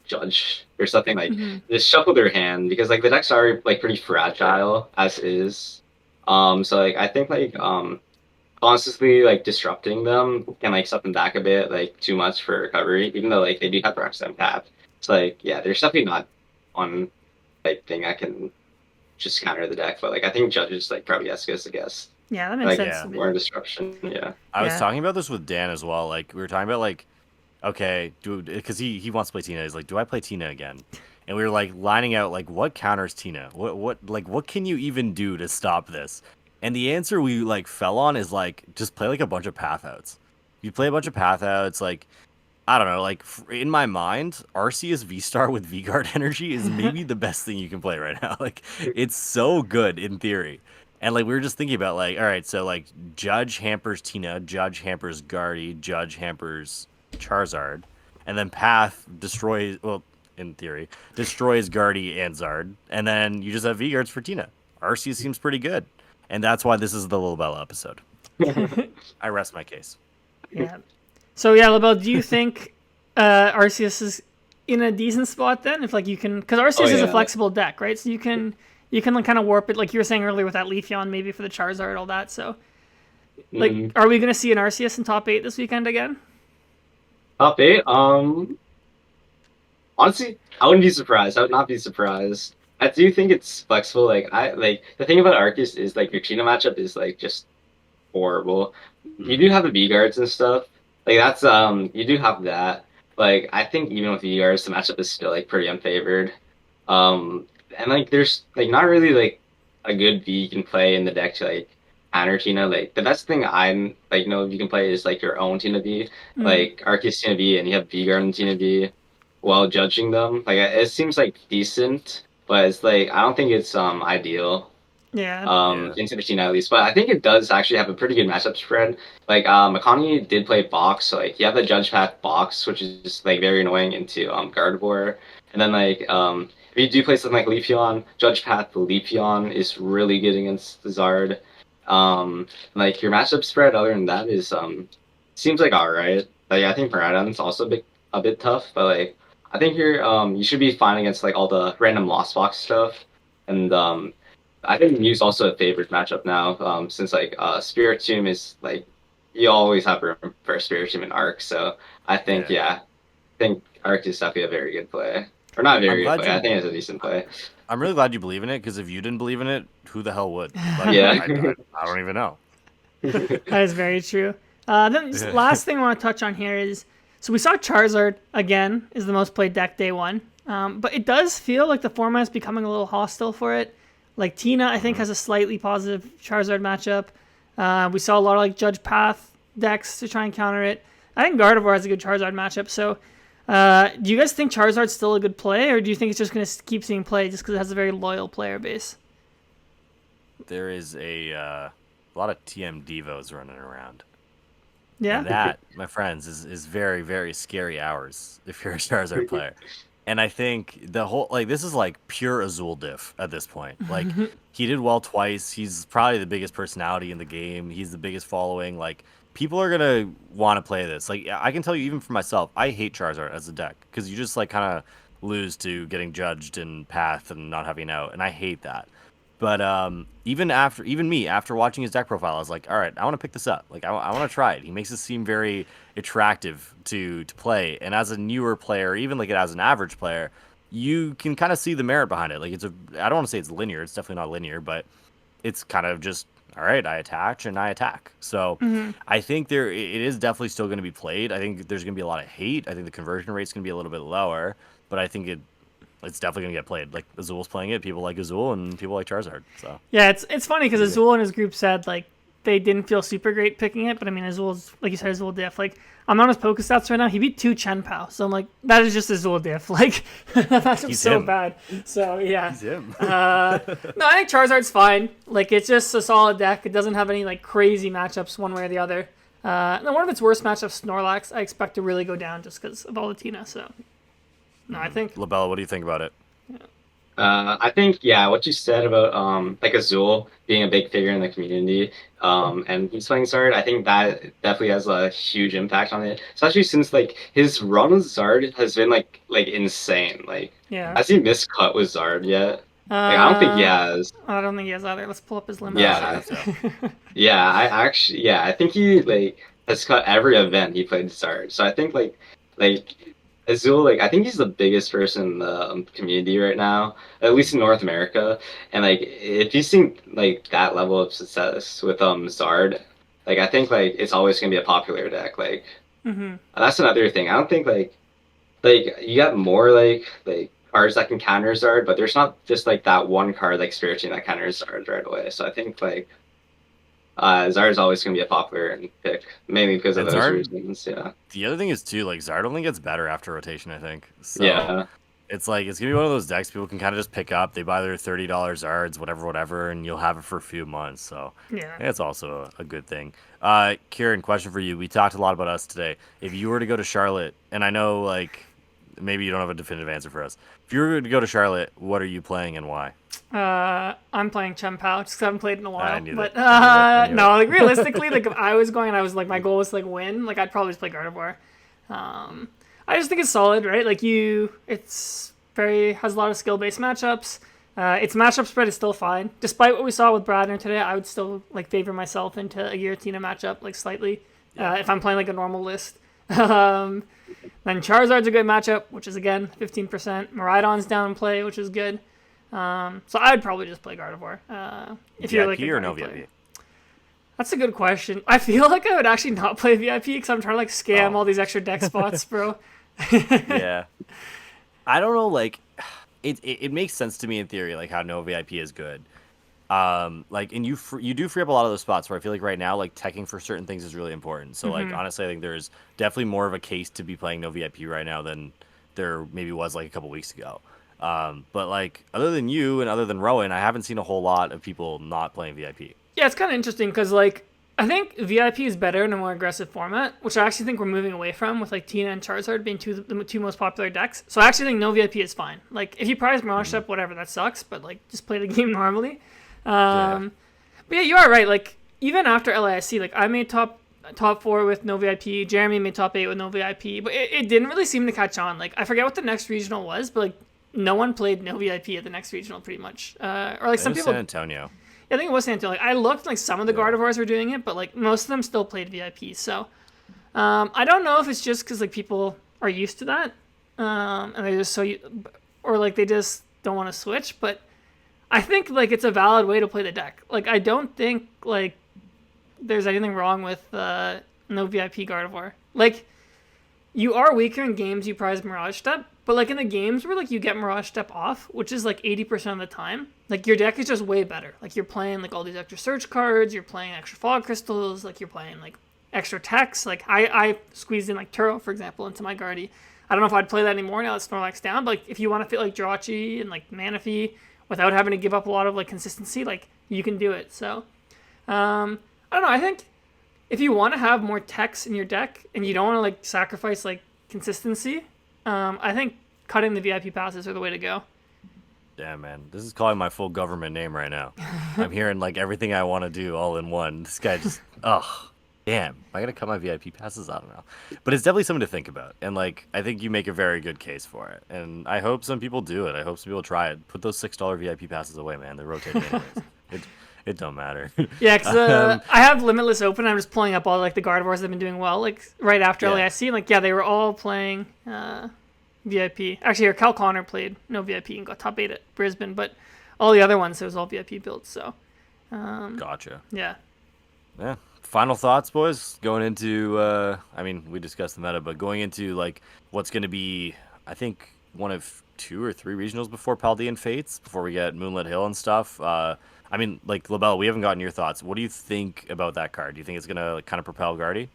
Judge or something like Mm-hmm. just shuffle their hand because like the decks are like pretty fragile as is. So like I think constantly like disrupting them can like set them back a bit, like too much for recovery, even though like they do have Rex tap. It's like yeah, there's definitely not one like thing I can just counter the deck, but like I think judges like probably Escus, I guess. Yeah, that makes Like sense Yeah. to me. more disruption, yeah. I was Yeah. talking about this with Dan as well. Like we were talking about like okay, because he wants to play Tina. He's like, do I play Tina again? And we were like lining out like what counters Tina? What can you even do to stop this? And the answer we like fell on is like just play like a bunch of path outs. You play a bunch of path outs, like I don't know, like in my mind, Arceus V Star with V Guard energy is maybe the best thing you can play right now. Like it's so good in theory. And like we were just thinking about like, all right, so like Judge hampers Tina, Judge hampers Guardy, Judge hampers Charizard, and then Path destroys well, in theory, destroys Guardy and Zard, and then you just have V Guards for Tina. Arceus seems pretty good. And that's why this is the Little Bella episode. I rest my case. Yeah. So yeah, Labelle, do you think Arceus is in a decent spot then? If like you can, because Oh Arceus is a yeah. flexible deck, right? So you can like kind of warp it, like you were saying earlier with that Leafeon, maybe for the Charizard, all that. So like, Mm. are we gonna see an Arceus in top 8 this weekend again? Top eight. Honestly, I wouldn't be surprised. I would not be surprised. I do think it's flexible. Like I like the thing about Arceus is like your Chino matchup is like just horrible. You do Hmm. have the V guards and stuff. Like that's you do have that. Like I think even with V guards, the matchup is still like pretty unfavored. And like there's like not really like a good V you can play in the deck to like counter Tina. Like the best thing I'm like know you can play is like your own Tina V, Mm. like Arceus Tina V, and you have V guard and Tina V while judging them. Like it seems like decent, but it's like I don't think it's ideal. Yeah. Into the Tina at least. But I think it does actually have a pretty good matchup spread. Like Makani did play box, so like you have the Judge Path box, which is just like very annoying into Gardevoir. And then like if you do play something like Leafeon, Judge Path Leafeon is really good against the Zard. Like your matchup spread other than that is seems like alright. Like I think Miraidon's also a bit tough, but like I think you should be fine against like all the random Lost Box stuff. And I think Mew's also a favorite matchup now, since like Spiritomb is like you always have room for Spiritomb in Arc, so I think I think Arc is definitely a very good play. Or not very good play, I think it's a decent play. I'm really glad you believe in it, because if you didn't believe in it, who the hell would? Like, Yeah. I don't even know. That is very true. Then just last thing I want to touch on here is, so we saw Charizard again is the most played deck day one, but it does feel like the format is becoming a little hostile for it. Like Tina, I think, has a slightly positive Charizard matchup. We saw a lot of like Judge Path decks to try and counter it. I think Gardevoir has a good Charizard matchup. So, do you guys think Charizard's still a good play, or do you think it's just going to keep seeing play just because it has a very loyal player base? There is a lot of TM Devos running around. Yeah. And that, my friends, is very, very scary hours if you're a Charizard player. And I think the whole, like, this is like pure Azul diff at this point. Like, he did well twice. He's probably the biggest personality in the game. He's the biggest following. Like, people are going to want to play this. Like, I can tell you, even for myself, I hate Charizard as a deck because you just, like, kind of lose to getting judged in Path and not having out. And I hate that. But even me, after watching his deck profile, I was like, all right, I want to pick this up. Like, I want to try it. He makes it seem very attractive to play. And as a newer player, even like as an average player, you can kind of see the merit behind it. Like, I don't want to say it's linear. It's definitely not linear, but it's kind of just, all right, I attach and I attack. So I think it is definitely still going to be played. I think there's going to be a lot of hate. I think the conversion rate's going to be a little bit lower, but I think it's definitely gonna get played. Like, Azul's playing it. People like Azul and people like Charizard. So yeah, it's funny because Azul and his group said like they didn't feel super great picking it, but I mean Azul's, like you said, Azul diff. Like, I'm on his Pokestats right now. He beat 2 Chen Pao, so I'm like, that is just Azul diff. Like, that's so bad. So yeah, he's him. No, I think Charizard's fine. Like, it's just a solid deck. It doesn't have any like crazy matchups one way or the other. And one of its worst matchups, Snorlax, I expect to really go down just because of all the Tina. So no, I think Labella, what do you think about it? I think what you said about like Azul being a big figure in the community, and he's playing Zard, I think that definitely has a huge impact on it. Especially since like his run with Zard has been like insane. Like, has he miscut with Zard yet? Like, I don't think he has. I don't think he has either. Let's pull up his limit. Yeah, I think he like has cut every event he played Zard. So I think like Azul, like I think he's the biggest person in the community right now, at least in North America. And like if he's seeing like that level of success with Zard, like I think like it's always gonna be a popular deck. Like that's another thing. I don't think like you got more like cards that can counter Zard, but there's not just like that one card like Spiritomb that counters Zard right away. So I think like Zard is always going to be a popular pick, mainly because of those reasons. Yeah. The other thing is too, like Zard only gets better after rotation, I think. So yeah. It's like it's gonna be one of those decks people can kind of just pick up. They buy their $30 Zards, whatever, and you'll have it for a few months. So yeah, it's also a good thing. Ciaran, question for you. We talked a lot about us today. If you were to go to Charlotte, and I know like maybe you don't have a definitive answer for us. If you were to go to Charlotte, what are you playing and why? I'm playing Chen Pao just because I haven't played in a while. But no, like realistically, like if I was going and I was like my goal was to like win, like I'd probably just play Gardevoir. I just think it's solid, right? Like it's has a lot of skill based matchups. Its matchup spread is still fine, despite what we saw with Bradner today. I would still like favor myself into a Giratina matchup like slightly if I'm playing like a normal list. Then Charizard's a good matchup, which is again 15%. Miraidon's down in play, which is good. So I'd probably just play Gardevoir. If you're like or no VIP? That's a good question. I feel like I would actually not play VIP because I'm trying to like scam all these extra deck spots, bro. Yeah, I don't know. Like, it makes sense to me in theory, like how no VIP is good. Like, and you do free up a lot of those spots where I feel like right now, like teching for certain things is really important. So like honestly, I think there's definitely more of a case to be playing no VIP right now than there maybe was like a couple weeks ago. But like, other than you and other than Rowan, I haven't seen a whole lot of people not playing VIP. Yeah, it's kind of interesting because like I think VIP is better in a more aggressive format, which I actually think we're moving away from with like Tina and Charizard being the two most popular decks. So I actually think no VIP is fine. Like if you prize Mirage Step, whatever, that sucks. But like just play the game normally. But yeah, you are right. Like even after LASC, like I made top 4 with no VIP. Jeremy made top 8 with no VIP, but it didn't really seem to catch on. Like I forget what the next regional was, but like no one played no VIP at the next regional pretty much. Or like some people. San Antonio. I think it was San Antonio. Like, I looked, like some of the Gardevoirs were doing it, but like most of them still played VIP. So I don't know if it's just because like people are used to that, and they're just or like they just don't want to switch. But I think like it's a valid way to play the deck. Like I don't think like there's anything wrong with no VIP Gardevoir. Like you are weaker in games you prize Mirage Step, but like in the games where like you get Mirage Step off, which is like 80% of the time, like your deck is just way better. Like you're playing like all these extra search cards, you're playing extra fog crystals, like you're playing like extra techs. Like I squeezed in like Turo, for example, into my Guardy. I don't know if I'd play that anymore now that Snorlax down, but like if you want to fit like Jirachi and like Manaphy without having to give up a lot of like consistency, like you can do it. So I don't know. I think if you want to have more techs in your deck and you don't want to like sacrifice like consistency, I think cutting the VIP passes are the way to go. Yeah, man. This is calling my full government name right now. I'm hearing like everything I want to do all in one. This guy just, damn. Am I going to cut my VIP passes? I don't know. But it's definitely something to think about. And like, I think you make a very good case for it. And I hope some people do it. I hope some people try it. Put those $6 VIP passes away, man. They're rotating anyways. It don't matter. Yeah, because I have Limitless open. I'm just pulling up all like the Gardevoirs that have been doing well. Like right after LASC, like yeah, they were all playing VIP. Actually, Cal Connor played no VIP and got top 8 at Brisbane, but all the other ones it was all VIP builds. So gotcha. Yeah. Final thoughts, boys. Going into, I mean, we discussed the meta, but going into like what's going to be, I think one of 2 or 3 regionals before Paldean Fates, before we get Moonlit Hill and stuff. I mean, like, Labella, we haven't gotten your thoughts. What do you think about that card? Do you think it's going to like, kind of propel Guardy?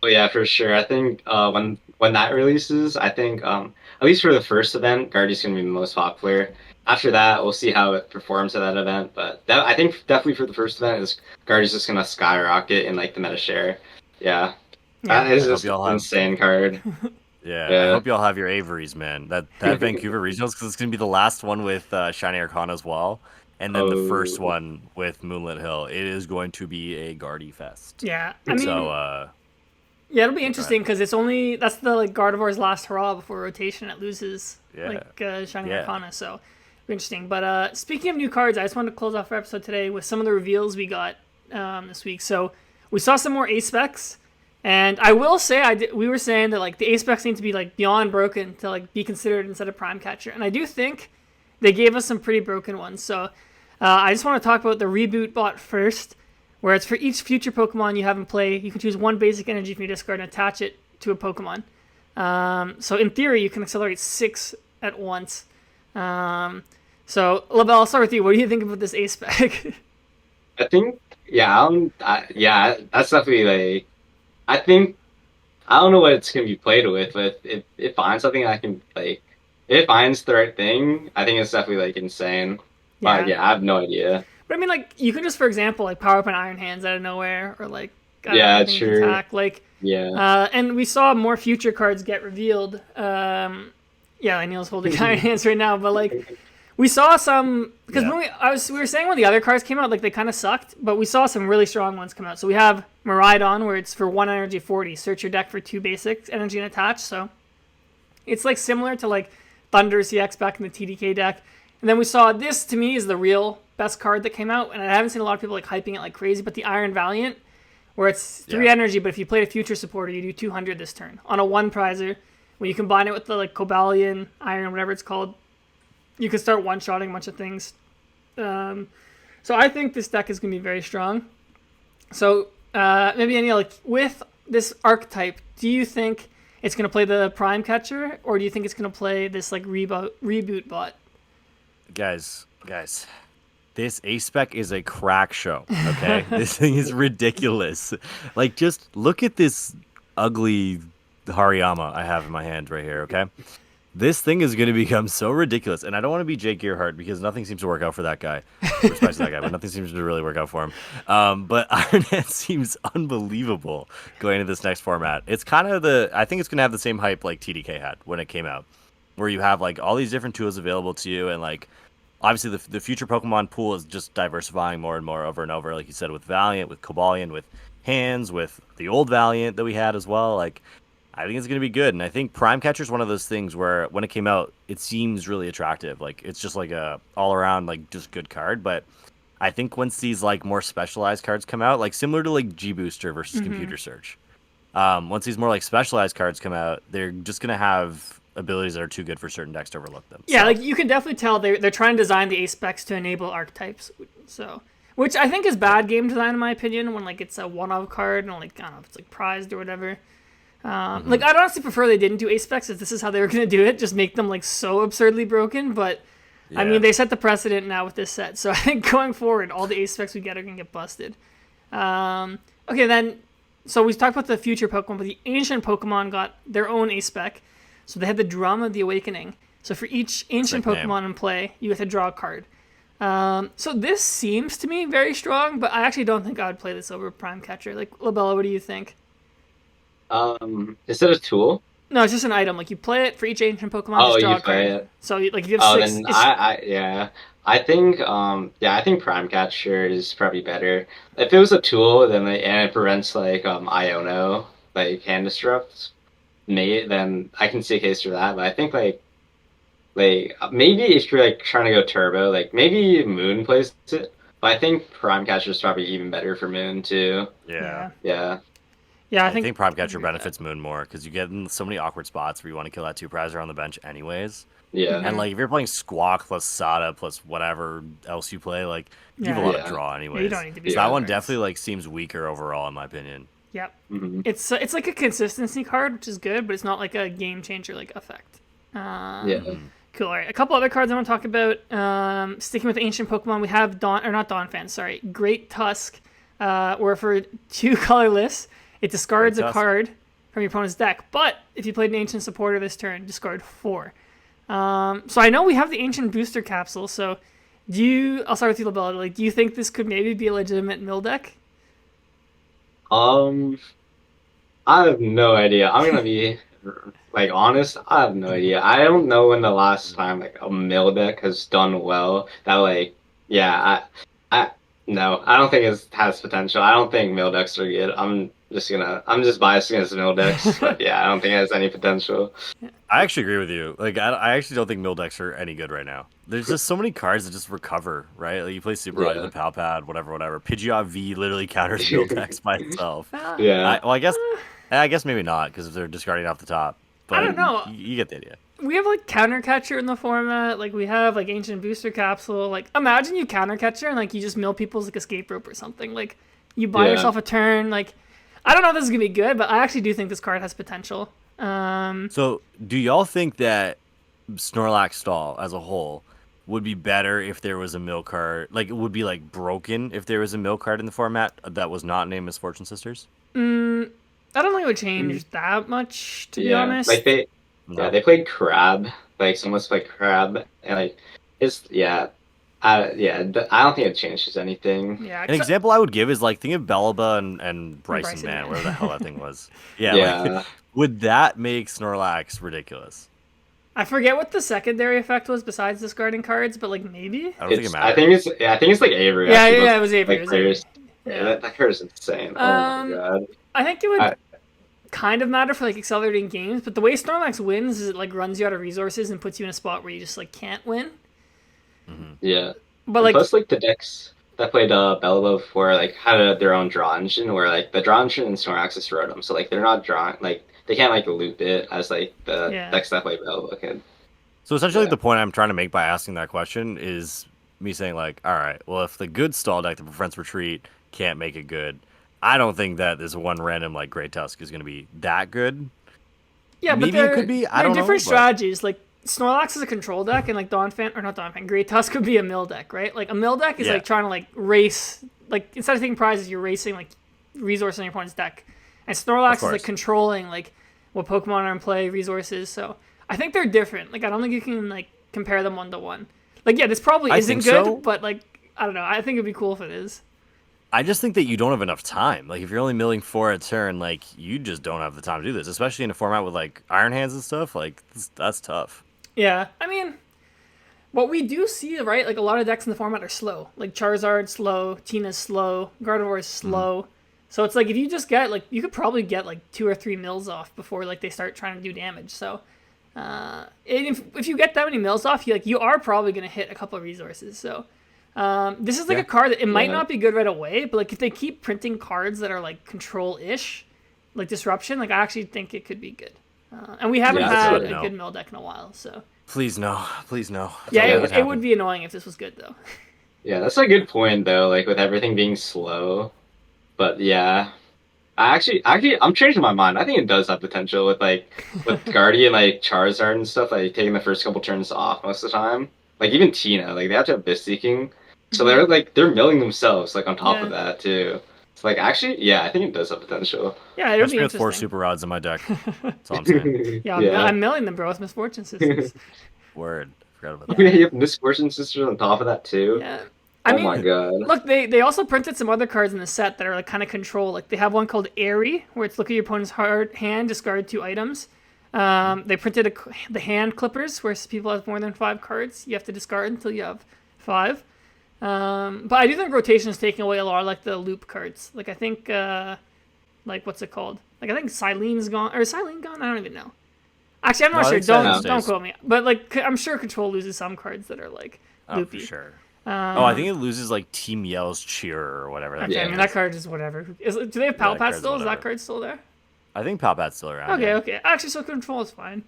Oh yeah, for sure. I think when that releases, I think at least for the first event, Guardy's going to be the most popular. After that, we'll see how it performs at that event. But I think definitely for the first event, is Guardy's just going to skyrocket in like the meta share. Yeah. That is just an insane card. Yeah, I hope y'all have your Averys, man. That Vancouver Regionals, because it's going to be the last one with Shiny Arcana as well. And then the first one with Moonlit Hill. It is going to be a Guardy fest. Yeah, I mean, yeah, it'll be interesting because that's the like Gardevoir's last hurrah before rotation. It loses Shiny Arcana, so it'll be interesting. But speaking of new cards, I just wanted to close off our episode today with some of the reveals we got this week. So we saw some more A-Specs, and I will say we were saying that like the A-Specs need to be like beyond broken to like be considered instead of Prime Catcher, and I do think they gave us some pretty broken ones. So I just want to talk about the Reboot bot first, where it's for each future Pokemon you have in play, you can choose one basic energy from your discard and attach it to a Pokemon. So in theory, you can accelerate 6 at once. So Labelle, I'll start with you. What do you think about this A-Spec? I think, that's definitely like, I think, I don't know what it's going to be played with, but if it finds something I can, like, if it finds the right thing, I think it's definitely, like, insane. Yeah. But, I have no idea. But, I mean, like, you can just, for example, like, power up an Iron Hands out of nowhere, or, like, true. Attack. Like, and we saw more future cards get revealed. Aneil's holding Iron Hands right now, but, like, we saw some, because we were saying when the other cards came out, like, they kind of sucked, but we saw some really strong ones come out. So we have Miraidon, where it's for 1 energy 40, search your deck for 2 basic energy and attach, so it's, like, similar to, like, Thunder CX back in the TDK deck. And then we saw this, to me, is the real best card that came out, and I haven't seen a lot of people like hyping it like crazy, but the Iron Valiant, where it's 3 energy, but if you play a future supporter, you do 200 this turn on a 1 prizer. When you combine it with the like Cobalion, Iron, whatever it's called, you can start one-shotting a bunch of things. So I think this deck is going to be very strong. So maybe Aneil, like with this archetype, do you think it's going to play the Prime Catcher, or do you think it's going to play this like reboot bot? Guys, this A-Spec is a crack show, okay? This thing is ridiculous. Like, just look at this ugly Hariyama I have in my hand right here, okay? This thing is going to become so ridiculous, and I don't want to be Jake Gearhart because nothing seems to work out for that guy. Respect to that guy, but nothing seems to really work out for him. But Iron Man seems unbelievable going into this next format. It's kind of I think it's going to have the same hype like TDK had when it came out, where you have like all these different tools available to you, and like obviously the future Pokemon pool is just diversifying more and more over and over, like you said, with Valiant, with Cobalion, with Hands, with the old Valiant that we had as well. Like, I think it's going to be good. And I think Prime Catcher is one of those things where when it came out, it seems really attractive. Like, it's just like a all around, like, just good card. But I think once these, like, more specialized cards come out, like, similar to, like, G Booster versus Computer Search, once these more, like, specialized cards come out, they're just going to have abilities that are too good for certain decks to overlook them. Yeah, so. like, you can definitely tell they're trying to design the A-Specs to enable archetypes. So, which I think is bad game design, in my opinion, when, like, it's a one-of card and, like, I don't know if it's, like, prized or whatever. Like, I'd honestly prefer they didn't do A-Specs if this is how they were going to do it. Just make them, like, so absurdly broken. But, yeah. I mean, they set the precedent now with this set. So I think going forward, all the A-Specs we get are going to get busted. Okay, then, so we talked about the future Pokemon, but the ancient Pokemon got their own A-Spec. So they had the Drum of the Awakening. So for each ancient Pokemon in play, you have to draw a card. So this seems to me very strong, but I actually don't think I would play this over Prime Catcher. Like, Labella, what do you think? Is it a tool? No, it's just an item. Like, you play it for each ancient Pokemon. Just draw a card. It. So, like, if you have six. Then I think I think Prime Catcher is probably better. If it was a tool, then and it prevents like Iono, like hand disrupt, then I can see a case for that. But I think like maybe if you're like trying to go turbo, like maybe Moon plays it. But I think Prime Catcher is probably even better for Moon too. Yeah. Yeah, I think Prime Catcher benefits Moon more because you get in so many awkward spots where you want to kill that 2-prizer on the bench anyways. Yeah. And like if you're playing Squawk plus Sada plus whatever else you play, like you have a lot of draw anyways. You don't need to be so that one definitely like seems weaker overall in my opinion. Yep. It's like a consistency card, which is good, but it's not like a game changer like effect. Cool. All right. A couple other cards I want to talk about. Sticking with ancient Pokemon, we have Great Tusk, where for 2 colorless, it discards a card from your opponent's deck. But if you played an ancient supporter this turn, discard 4. So I know we have the ancient booster capsule. So I'll start with you, Labella. Like, do you think this could maybe be a legitimate mill deck? I have no idea. I'm gonna be like honest. I have no idea. I don't know when the last time like a mill deck has done well. That like no, I don't think it has potential. I don't think mill decks are good. I'm just biased against mill decks, but yeah, I don't think it has any potential. I actually agree with you. Like, I actually don't think mill decks are any good right now. There's just so many cards that just recover, right? Like, you play Super Rod, the Pal Pad, whatever. Pidgeot V literally counters mill decks by itself. Yeah. I guess maybe not, because if they're discarding off the top. But I don't know. You get the idea. We have, like, Counter Catcher in the format. Like, we have, like, Ancient Booster Capsule. Like, imagine you Counter Catcher and, like, you just mill people's, like, Escape Rope or something. Like, you buy yourself a turn. Like, I don't know if this is going to be good, but I actually do think this card has potential. So, do y'all think that Snorlax Stall as a whole would be better if there was a mill card? Like, it would be, like, broken if there was a mill card in the format that was not named Misfortune Sisters? I don't think it would change that much, to be honest. Like, they played Crab. Like, someone's played Crab. And, like, I don't think it changes anything. Yeah, an example I would give is like think of Bellaba and Bryson Man, whatever the hell that thing was. Yeah. Like, would that make Snorlax ridiculous? I forget what the secondary effect was besides discarding cards, but like maybe. I don't think it matters. I think it's like Avery. Yeah, it was Avery. That card is insane. Oh my god. I think it would kind of matter for like accelerating games, but the way Snorlax wins is it like runs you out of resources and puts you in a spot where you just like can't win. Yeah, but like plus like the decks that played Bellaba before like had their own draw engine where like the draw engine and Snorlax just wrote them, so like they're not drawing like they can't like loop it as like the decks that play Bellaba can. So essentially, the point I'm trying to make by asking that question is me saying like, all right, well if the good stall deck that prevents retreat can't make it good, I don't think that this one random like Great Tusk is going to be that good. Yeah, maybe but it could be. I don't know. Different strategies like. Snorlax is a control deck, and like Great Tusk could be a mill deck, right? Like a mill deck is like trying to like race, like instead of taking prizes, you're racing like resources on your opponent's deck. And Snorlax is like controlling like what Pokemon are in play, resources. So I think they're different. Like I don't think you can like compare them 1-to-1. Like yeah, this probably I isn't think good, so. but like I don't know. I think it'd be cool if it is. I just think that you don't have enough time. Like if you're only milling 4 a turn, like you just don't have the time to do this, especially in a format with like Iron Hands and stuff. Like that's tough. Yeah, I mean, what we do see, right? Like a lot of decks in the format are slow. Like Charizard slow, Tina's slow, Gardevoir is slow. So it's like if you just get like you could probably get like 2 or 3 mills off before like they start trying to do damage. So if you get that many mills off, you are probably gonna hit a couple of resources. So this is like a card that it might not be good right away, but like if they keep printing cards that are like control-ish, like disruption, like I actually think it could be good. And we haven't had a good mill deck in a while, so. Please no. Yeah, it would be annoying if this was good though. Yeah, that's a good point though. Like with everything being slow, but yeah, I'm changing my mind. I think it does have potential with Guardian, like Charizard and stuff. Like taking the first couple turns off most of the time. Like even Tina, like they have to have Beast Seeking, so they're milling themselves like on top of that too. It's like actually, yeah, I think it does have potential. Yeah, it would be interesting. 4 Super Rods in my deck. That's all I'm saying. Yeah, I'm milling them, bro, with Misfortune Sisters. Word. Forgot about that. Yeah, you have Misfortune Sisters on top of that too. Yeah. I mean, my god. Look, they also printed some other cards in the set that are like kind of control. Like they have one called Airy, where it's look at your opponent's hand, discard 2 items. They printed the hand clippers, where people have more than 5 cards. You have to discard until you have 5. But I do think rotation is taking away a lot of like the loop cards. Like I think, like what's it called? Like I think Silene's gone, or is Silene gone? I don't even know. Actually, I'm not sure. Don't quote me. But like I'm sure Control loses some cards that are like loopy. Oh, for sure. I think it loses like Team Yell's Cheer or whatever. Okay, I mean that card is whatever. Do they have Palpat still? Is that card still there? I think Palpat's still around. Okay. Actually, so Control is fine.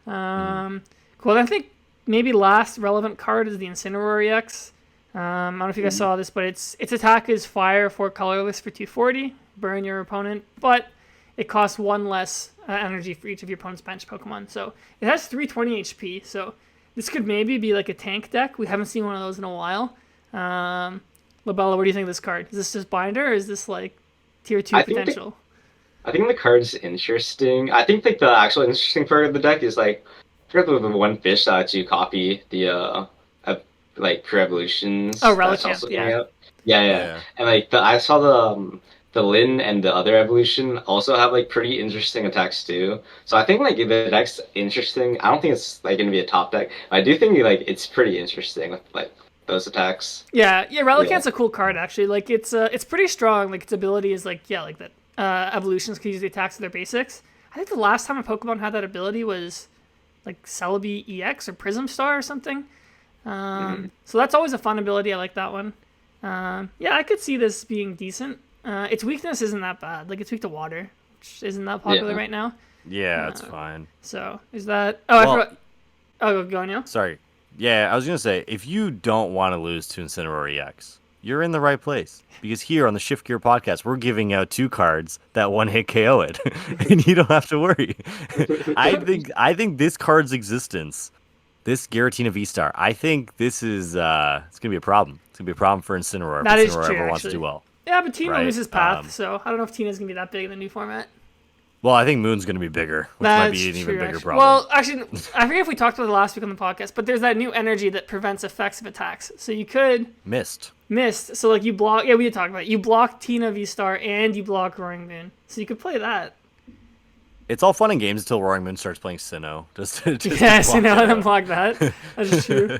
Cool. I think maybe last relevant card is the Incineroar EX. I don't know if you guys saw this, but its attack is fire for colorless for 240, burn your opponent, but it costs 1 less energy for each of your opponent's bench Pokemon. So it has 320 HP. So this could maybe be like a tank deck. We haven't seen one of those in a while. Labella, what do you think of this card? Is this just binder, or is this like tier 2 potential? I think the card's interesting. I think like the actual interesting part of the deck is like I forgot the one fish that lets you copy the like pre-evolutions. Oh, Relichant, yeah. Yeah. And like I saw the Lin and the other evolution also have like pretty interesting attacks too. So I think like the deck's interesting. I don't think it's like gonna be a top deck. I do think like it's pretty interesting with like those attacks. Yeah. Relichant's a cool card actually. Like it's pretty strong. Like its ability is like that evolutions can use the attacks of their basics. I think the last time a Pokemon had that ability was like Celebi EX or Prism Star or something. So that's always a fun ability. I like that one. Yeah, I could see this being decent. Its weakness isn't that bad. Like it's weak to water, which isn't that popular right now. Yeah, it's fine. So is that? Oh, I forgot. Oh, go on, yeah. Sorry. Yeah, I was gonna say if you don't want to lose to Incineroar EX, you're in the right place, because here on the Shift Gear podcast, we're giving out 2 cards that one-hit KO it, and you don't have to worry. I think this card's existence, this Giratina V-Star, I think this is it's gonna be a problem. It's gonna be a problem for Incineroar. That if is Incineroar true, ever wants to actually. do well. Yeah, but Tina loses path, so I don't know if Tina's gonna be that big in the new format. Well, I think Moon's gonna be bigger, which might be an even bigger problem. Well, actually, I forget if we talked about it last week on the podcast, but there's that new energy that prevents effects of attacks. So you could Mist. So like you block. Yeah, we did talk about it. You block Tina V-Star and you block Roaring Moon, so you could play that. It's all fun and games until Roaring Moon starts playing Sinnoh. Just Sinnoh and unblock that. That's true.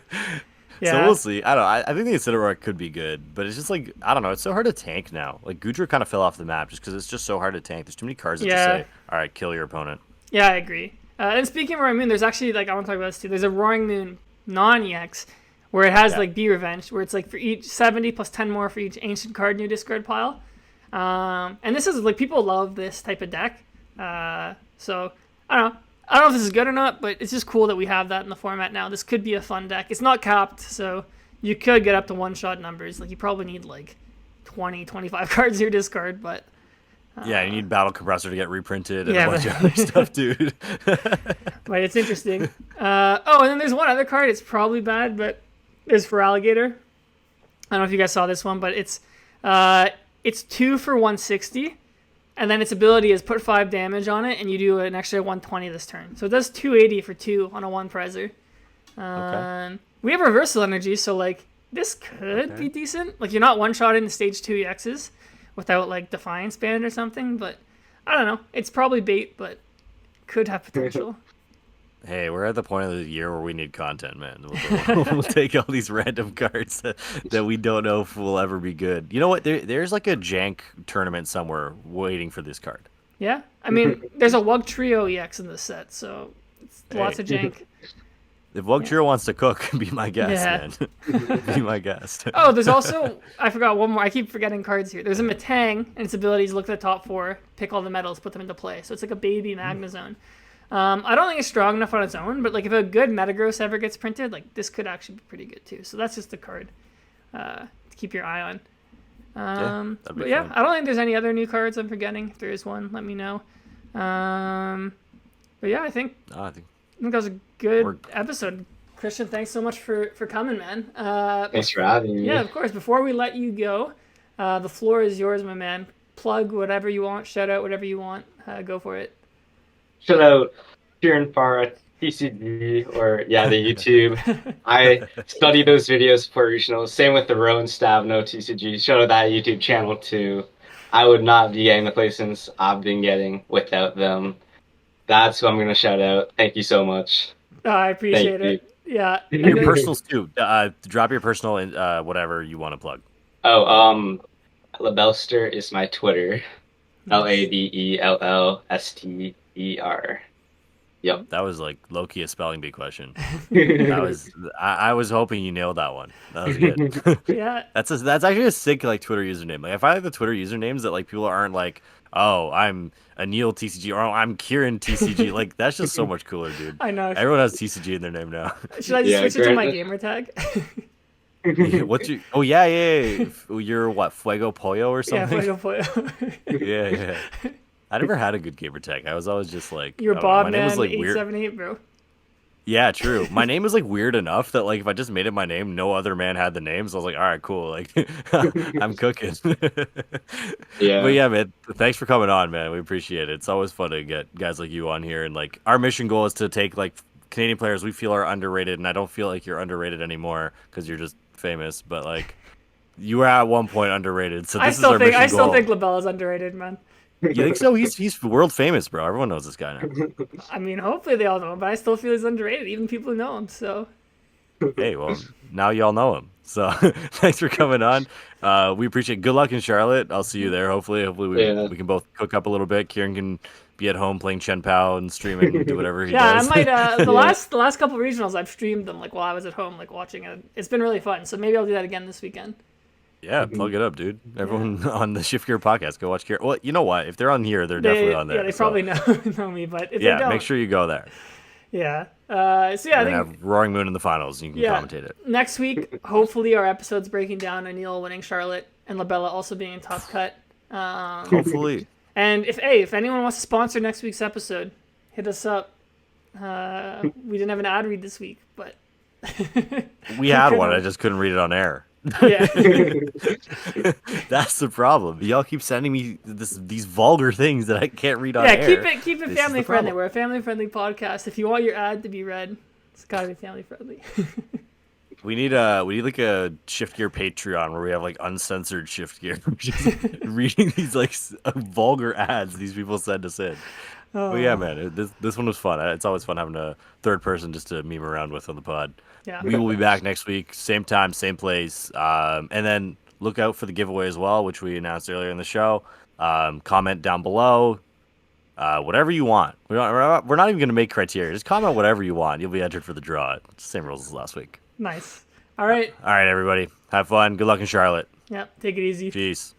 Yeah. So we'll see. I don't know. I think the Incineroar could be good, but it's just like, I don't know. It's so hard to tank now. Like, Goodra kind of fell off the map just because it's just so hard to tank. There's too many cards that just say, all right, kill your opponent. Yeah, I agree. And speaking of Roaring Moon, there's actually, like, I want to talk about this too. There's a Roaring Moon non-EX where it has, like, Be Revenged, where it's, like, for each 70 plus 10 more for each ancient card in your discard pile. And this is, like, people love this type of deck. So, I don't know. I don't know if this is good or not, but it's just cool that we have that in the format now. This could be a fun deck. It's not capped, so you could get up to one-shot numbers. Like, you probably need, like, 20, 25 cards in your discard, but... yeah, you need Battle Compressor to get reprinted and a bunch of other stuff, dude. But it's interesting. And then there's one other card. It's probably bad, but there's for Alligator. I don't know if you guys saw this one, but it's 2 for 160. and then its ability is put 5 damage on it, and you do an extra 120 this turn. So it does 280 for 2 on a 1-prizer. Okay. We have reversal energy, so like this could be decent. Like you're not one-shotting the stage 2 EXs without like Defiance Band or something, but I don't know. It's probably bait, but could have potential. Hey, we're at the point of the year where we need content, man. We'll take all these random cards that we don't know if will ever be good. You know what? There's like a jank tournament somewhere waiting for this card. Yeah? I mean, there's a Wug Trio EX in this set, so it's lots of jank. If Wug Trio wants to cook, be my guest, man. Be my guest. Oh, there's also, I forgot one more. I keep forgetting cards here. There's a Matang, and its ability is look at the top 4, pick all the metals, put them into play. So it's like a baby Magnezone. I don't think it's strong enough on its own, but like if a good Metagross ever gets printed, like this could actually be pretty good too. So that's just a card to keep your eye on. But yeah, I don't think there's any other new cards I'm forgetting. If there is one, let me know. But yeah, I think that was a good episode. Christian, thanks so much for coming, man. Thanks for having me. Yeah, of course. Before we let you go, the floor is yours, my man. Plug whatever you want, shout out whatever you want. Go for it. Shout out Ciaran Farah, TCG, or the YouTube. I study those videos for regionals. Same with the Rowan Stab, no TCG. Shout out that YouTube channel too. I would not be getting the placements I've been getting without them. That's who I'm gonna shout out. Thank you so much. I appreciate it. Yeah. Your personals too. Drop your personal and whatever you want to plug. Oh, Labellster is my Twitter. LABELLSTER. Yep. That was like low-key a spelling bee question. I was hoping you nailed that one. That was good. Yeah. That's actually a sick like Twitter username. Like I find like the Twitter usernames that like people aren't like, oh, I'm Aneil TCG or oh, I'm Ciaran TCG. Like that's just so much cooler, dude. I know. Everyone has TCG in their name now. Should I just switch it to my gamer tag? What's your? Oh yeah. You're what? Fuego Pollo or something? Yeah, Fuego Pollo. yeah. I never had a good gamer tag. I was always just like, you're Bob my name was like 878, bro. Yeah, true. My name was like weird enough that like if I just made it my name, no other man had the name. So I was like, all right, cool. Like I'm cooking. Yeah. But yeah, man, thanks for coming on, man. We appreciate it. It's always fun to get guys like you on here. And like our mission goal is to take like Canadian players we feel are underrated, and I don't feel like you're underrated anymore because you're just famous. But like you were at one point underrated. So this is our mission goal. I still think Labella's underrated, man. You think so? He's world famous, bro. Everyone knows this guy now. I mean, hopefully they all know him, but I still feel he's underrated, even people who know him. So, hey, well, now y'all know him. So, thanks for coming on. We appreciate it. Good luck in Charlotte. I'll see you there. Hopefully we can both cook up a little bit. Ciaran can be at home playing Chen Pao and streaming and do whatever he does. Yeah, I might. The last couple of regionals, I've streamed them like while I was at home, like watching it. It's been really fun. So maybe I'll do that again this weekend. Yeah, plug it up, dude. Everyone on the Shift Gear podcast, go watch Ciaran. Well, you know what? If they're on here, they're definitely on there. Yeah, they probably know me, but if they don't, make sure you go there. Yeah. I think have Roaring Moon in the finals. You can commentate it. Next week, hopefully, our episode's breaking down Aneil winning Charlotte and Labella also being in top cut. Hopefully. And if anyone wants to sponsor next week's episode, hit us up. We didn't have an ad read this week, but we had one. I just couldn't read it on air. Yeah. That's the problem. Y'all keep sending me these vulgar things that I can't read on air. Yeah, keep it family friendly. We're a family friendly podcast. If you want your ad to be read, it's gotta be family friendly. We need like a Shift Gear Patreon where we have like uncensored Shift Gear, just reading these like vulgar ads these people send us in. But yeah, man, this one was fun. It's always fun having a third person just to meme around with on the pod. Yeah. We will be back next week, same time, same place. And then look out for the giveaway as well, which we announced earlier in the show. Comment down below, whatever you want. We're not even going to make criteria. Just comment whatever you want. You'll be entered for the draw. Same rules as last week. Nice. All right. All right, everybody. Have fun. Good luck in Charlotte. Yep. Take it easy. Peace.